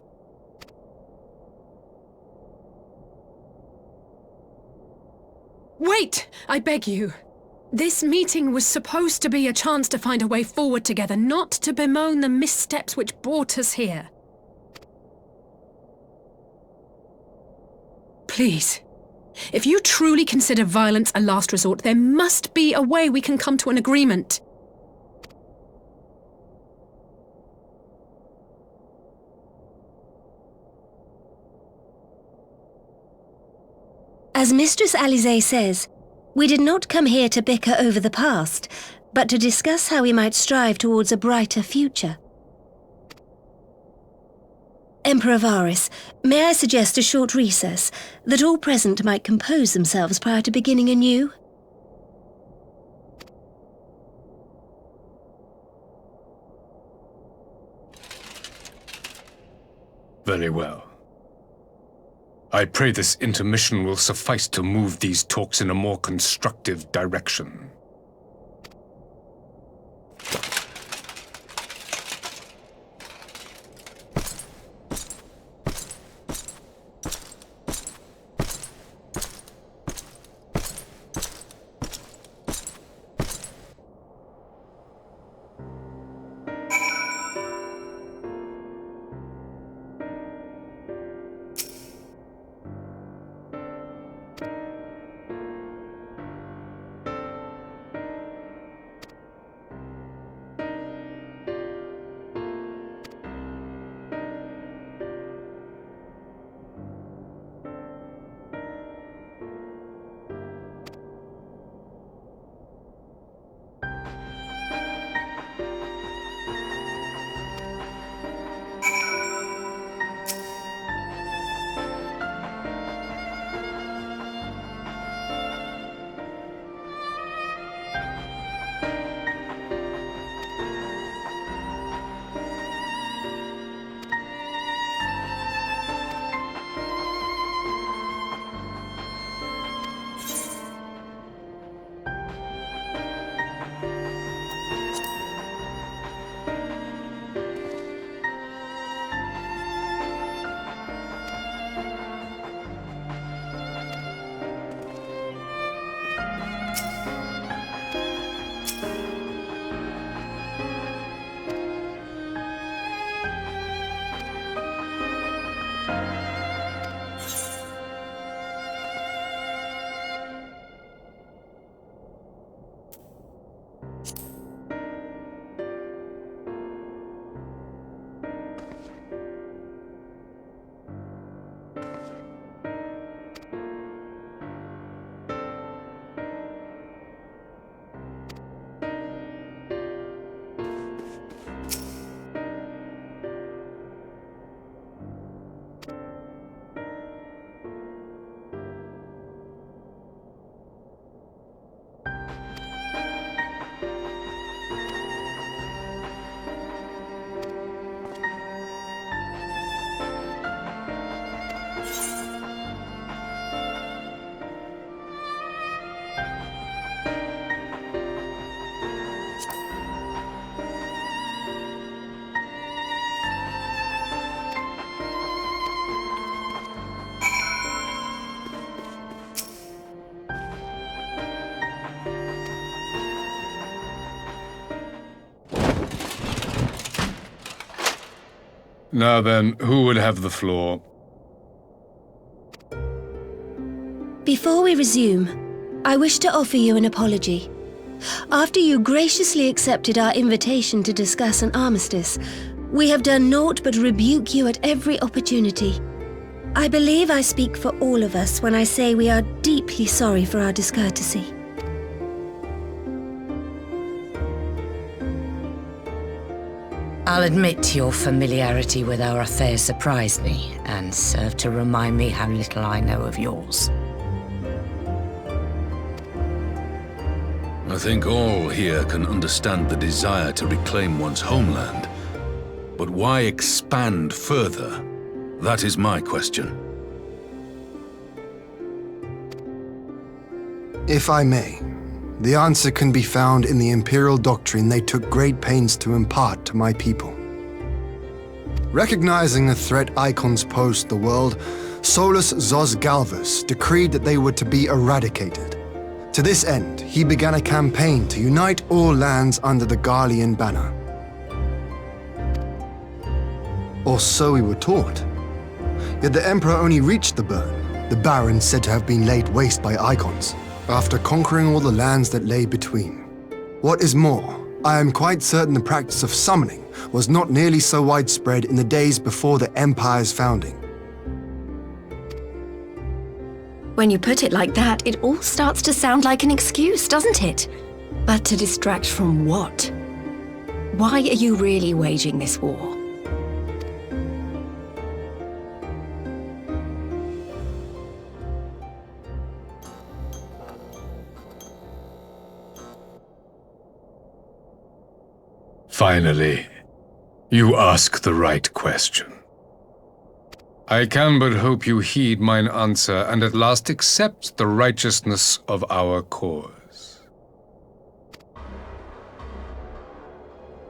Wait! I beg you. This meeting was supposed to be a chance to find a way forward together, not to bemoan the missteps which brought us here. Please. If you truly consider violence a last resort, there must be a way we can come to an agreement. As Mistress Alisaie says, we did not come here to bicker over the past, but to discuss how we might strive towards a brighter future. Emperor Varys, may I suggest a short recess, that all present might compose themselves prior to beginning anew? Very well. I pray this intermission will suffice to move these talks in a more constructive direction. Now then, who would have the floor? Before we resume, I wish to offer you an apology. After you graciously accepted our invitation to discuss an armistice, we have done naught but rebuke you at every opportunity. I believe I speak for all of us when I say we are deeply sorry for our discourtesy. I'll admit your familiarity with our affairs surprised me, and served to remind me how little I know of yours. I think all here can understand the desire to reclaim one's homeland. But why expand further? That is my question. If I may, the answer can be found in the Imperial doctrine they took great pains to impart to my people. Recognizing the threat icons pose to the world, Solus Zos Galvus decreed that they were to be eradicated. To this end, he began a campaign to unite all lands under the Garlean banner. Or so we were taught. Yet the Emperor only reached the burn, the barren said to have been laid waste by icons, after conquering all the lands that lay between. What is more, I am quite certain the practice of summoning was not nearly so widespread in the days before the Empire's founding. When you put it like that, it all starts to sound like an excuse, doesn't it? But to distract from what? Why are you really waging this war? Finally, you ask the right question. I can but hope you heed mine answer and at last accept the righteousness of our cause.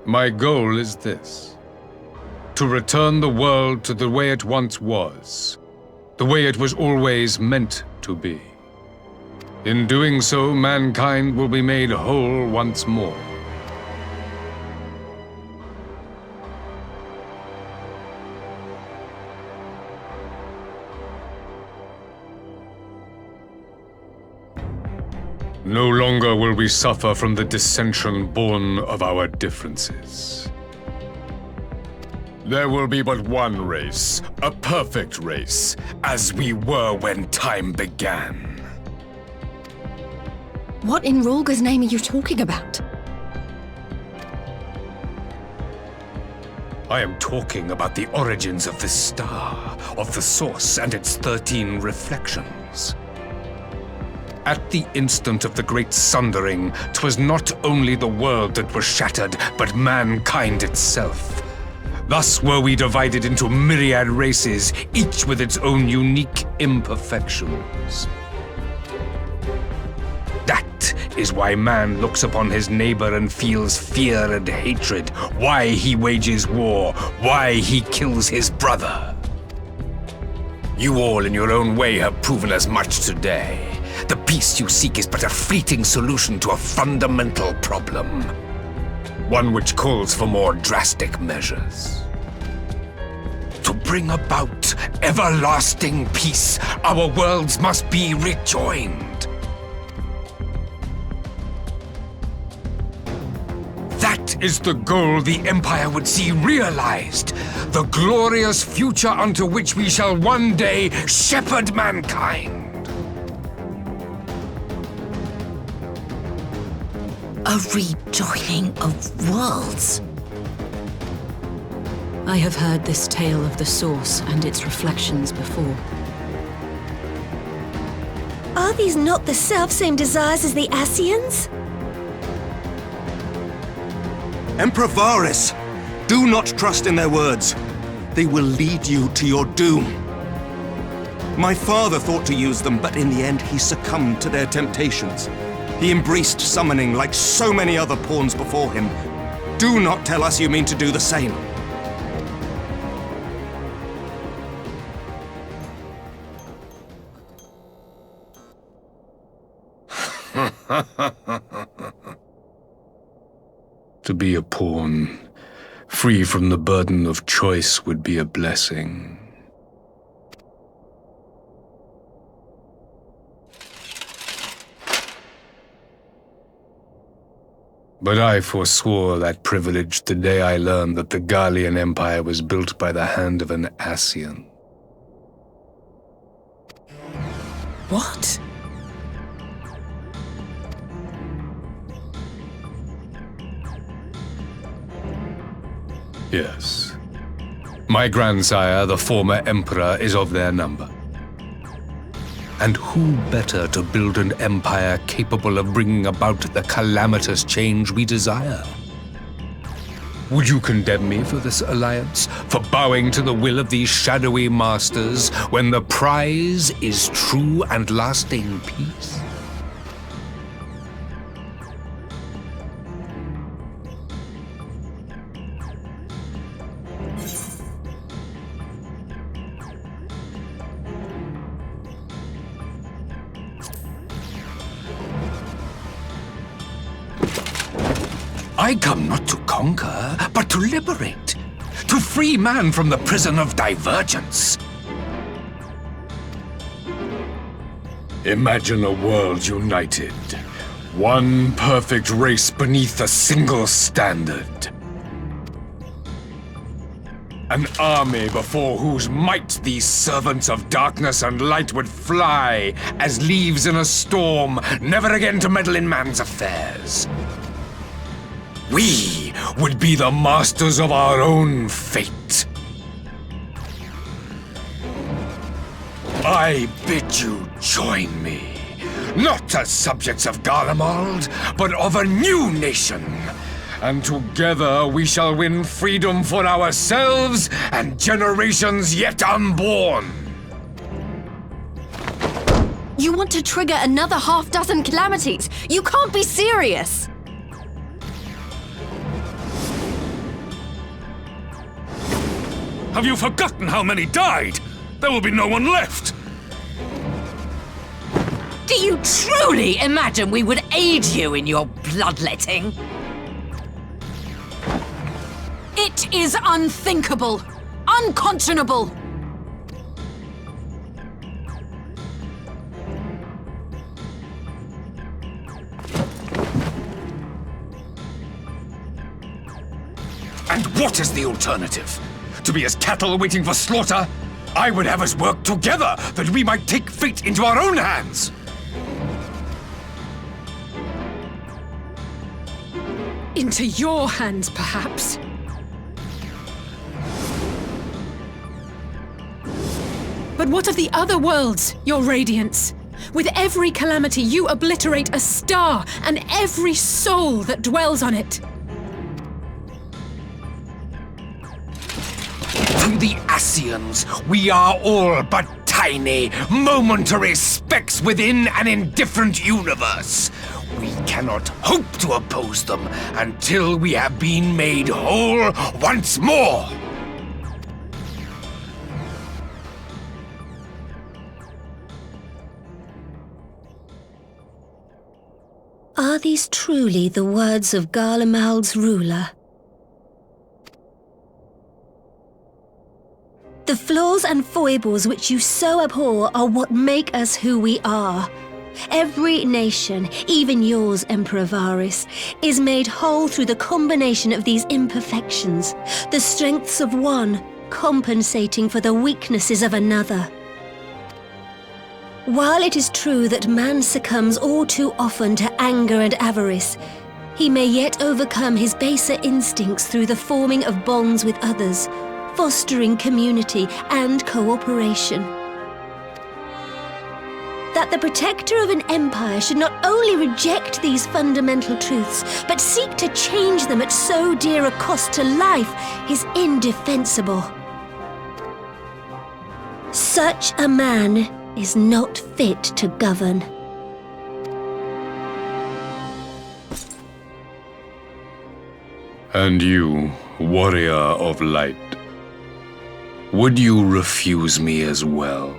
My goal is this: to return the world to the way it once was, the way it was always meant to be. In doing so, mankind will be made whole once more. No longer will we suffer from the dissension born of our differences. There will be but one race, a perfect race, as we were when time began. What in Rulga's name are you talking about? I am talking about the origins of this star, of the source and its 13 reflections. At the instant of the great sundering, 'twas not only the world that was shattered, but mankind itself. Thus were we divided into myriad races, each with its own unique imperfections. That is why man looks upon his neighbor and feels fear and hatred, why he wages war, why he kills his brother. You all in your own way have proven as much today. The peace you seek is but a fleeting solution to a fundamental problem. One which calls for more drastic measures. To bring about everlasting peace, our worlds must be rejoined. That is the goal the Empire would see realized. The glorious future unto which we shall one day shepherd mankind. A rejoining of worlds? I have heard this tale of the source and its reflections before. Are these not the selfsame desires as the Ascians? Emperor Varys, do not trust in their words. They will lead you to your doom. My father thought to use them, but in the end he succumbed to their temptations. He embraced summoning like so many other pawns before him. Do not tell us you mean to do the same. To be a pawn, Free from the burden of choice would be a blessing. But I forswore that privilege the day I learned that the Garlean Empire was built by the hand of an Ascian. What? Yes. My grandsire, the former emperor, is of their number. And who better to build an empire capable of bringing about the calamitous change we desire? Would you condemn me for this alliance, for bowing to the will of these shadowy masters, when the prize is true and lasting peace? I come not to conquer, but to liberate. To free man from the prison of divergence. Imagine a world united. One perfect race beneath a single standard. An army before whose might these servants of darkness and light would fly as leaves in a storm, never again to meddle in man's affairs. We would be the masters of our own fate. I bid you join me, not as subjects of Garlemald, but of a new nation. And together we shall win freedom for ourselves and generations yet unborn. You want to trigger another half-dozen calamities? You can't be serious! Have you forgotten how many died? There will be no one left! Do you truly imagine we would aid you in your bloodletting? It is unthinkable! Unconscionable! And what is the alternative? To be as cattle waiting for slaughter? I would have us work together, that we might take fate into our own hands! Into your hands, perhaps. But what of the other worlds, your radiance? With every calamity, you obliterate a star and every soul that dwells on it. To the Ascians, we are all but tiny, momentary specks within an indifferent universe. We cannot hope to oppose them until we have been made whole once more. Are these truly the words of Garlemald's ruler? The flaws and foibles which you so abhor are what make us who we are. Every nation, even yours, Emperor Varys, is made whole through the combination of these imperfections, the strengths of one compensating for the weaknesses of another. While it is true that man succumbs all too often to anger and avarice, he may yet overcome his baser instincts through the forming of bonds with others, fostering community and cooperation. That the protector of an empire should not only reject these fundamental truths, but seek to change them at so dear a cost to life is indefensible. Such a man is not fit to govern. And you, warrior of light, would you refuse me as well?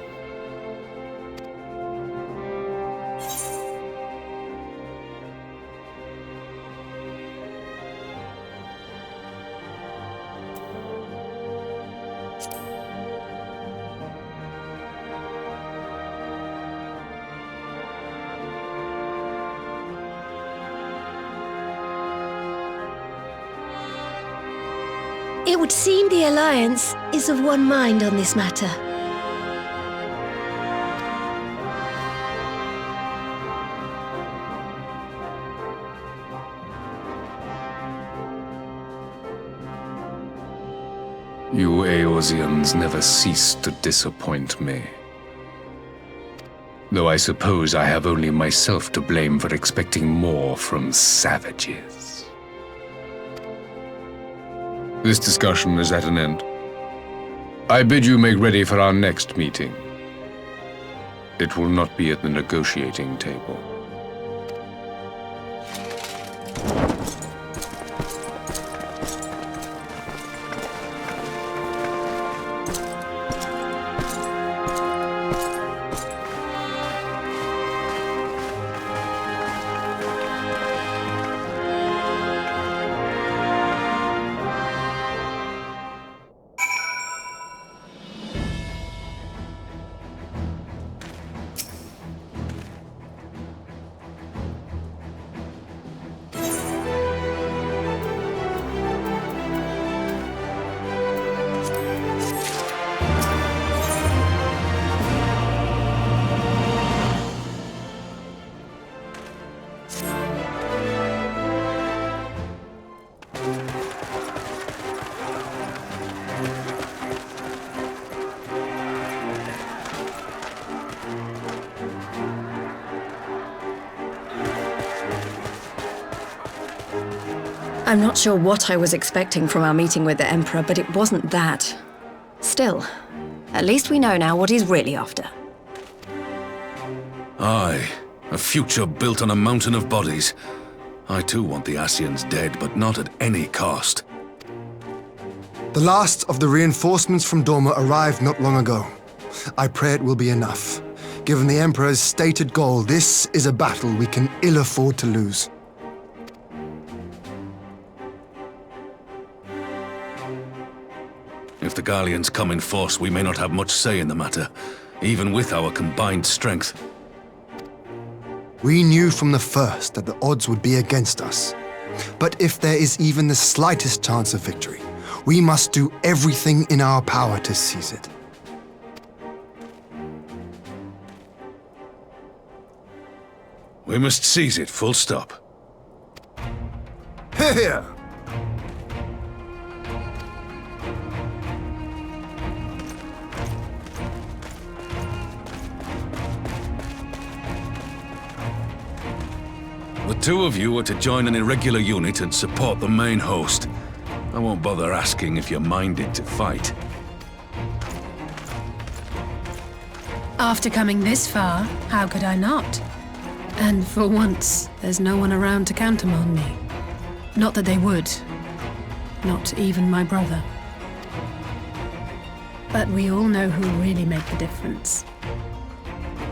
It would seem the Alliance is of one mind on this matter. You Eorzeans never cease to disappoint me. Though I suppose I have only myself to blame for expecting more from savages. This discussion is at an end. I bid you make ready for our next meeting. It will not be at the negotiating table. I'm not sure what I was expecting from our meeting with the Emperor, but it wasn't that. Still, at least we know now what he's really after. Aye, a future built on a mountain of bodies. I too want the Ascians dead, but not at any cost. The last of the reinforcements from Dorma arrived not long ago. I pray it will be enough. Given the Emperor's stated goal, this is a battle we can ill afford to lose. If the Gallians come in force, we may not have much say in the matter, even with our combined strength. We knew from the first that the odds would be against us. But if there is even the slightest chance of victory, we must do everything in our power to seize it. We must seize it, full stop. Here! The two of you are to join an irregular unit and support the main host. I won't bother asking if you're minded to fight. After coming this far, how could I not? And for once, there's no one around to countermand me. Not that they would. Not even my brother. But we all know who'll really make the difference.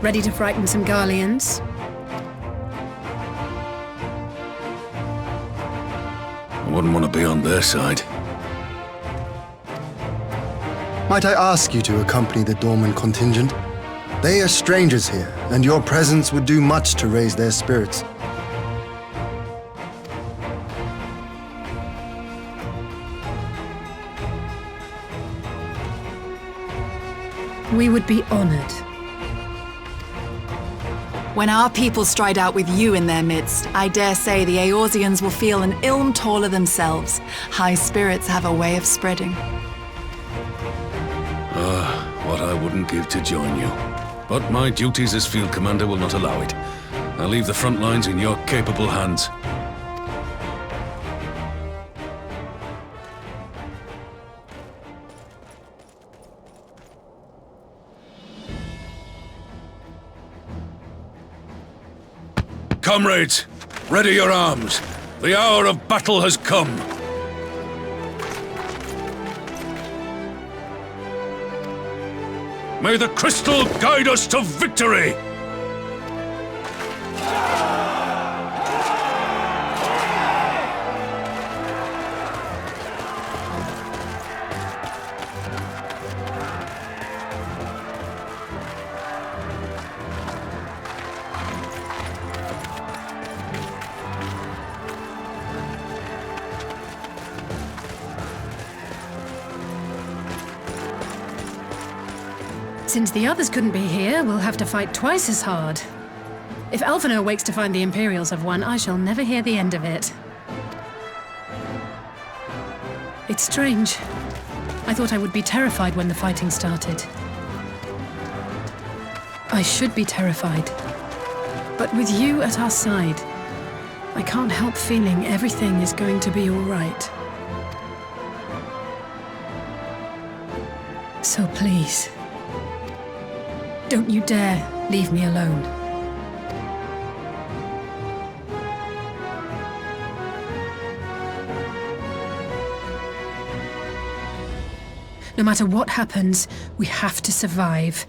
Ready to frighten some Garleans? I wouldn't want to be on their side. Might I ask you to accompany the Dorman contingent? They are strangers here, and your presence would do much to raise their spirits. We would be honored. When our people stride out with you in their midst, I dare say the Eorzeans will feel an ilm taller themselves. High spirits have a way of spreading. What I wouldn't give to join you. But my duties as field commander will not allow it. I'll leave the front lines in your capable hands. Comrades, ready your arms. The hour of battle has come. May the crystal guide us to victory! Since the others couldn't be here, we'll have to fight twice as hard. If Alphino wakes to find the Imperials have won, I shall never hear the end of it. It's strange. I thought I would be terrified when the fighting started. I should be terrified. But with you at our side, I can't help feeling everything is going to be all right. So please, don't you dare leave me alone. No matter what happens, we have to survive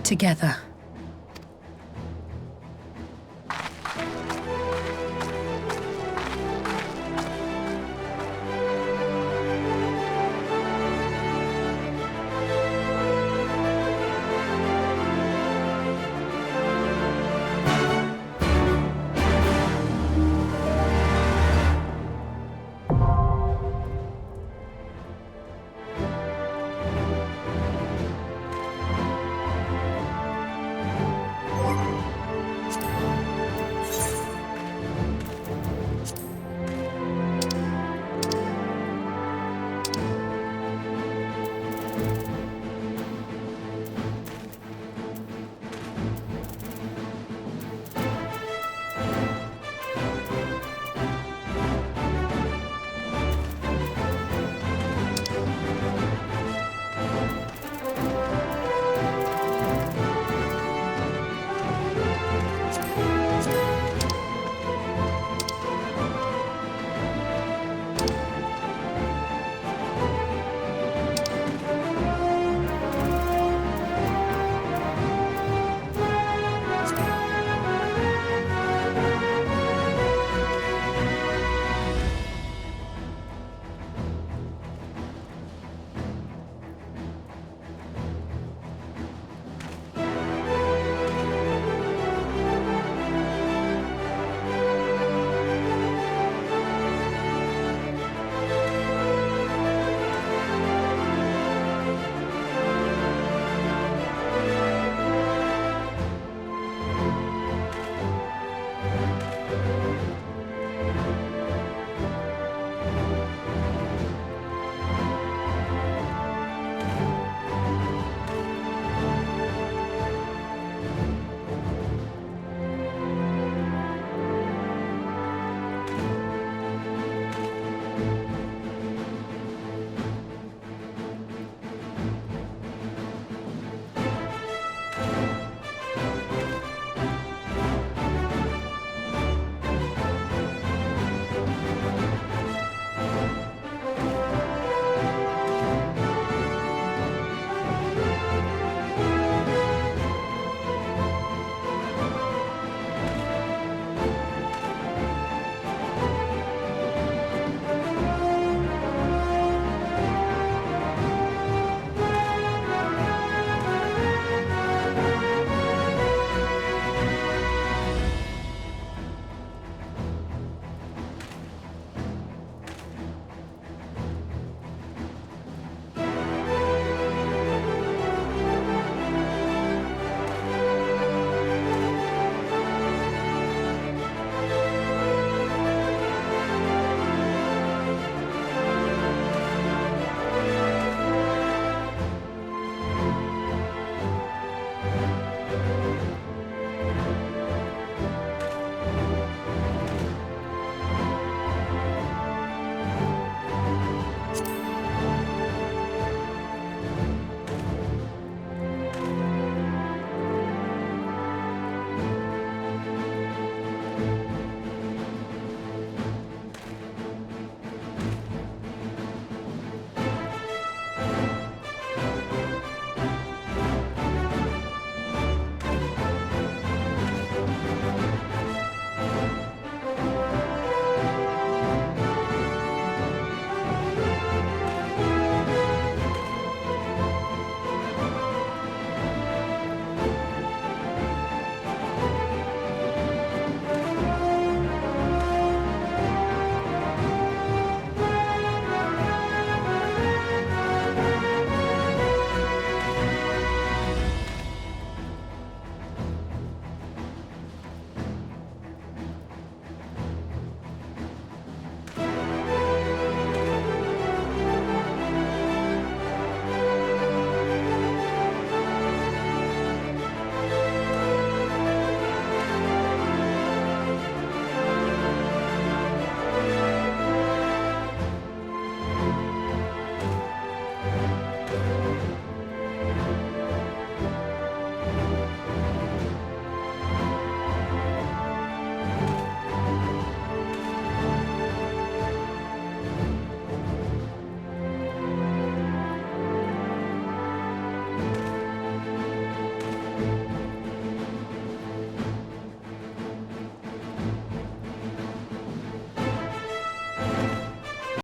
together.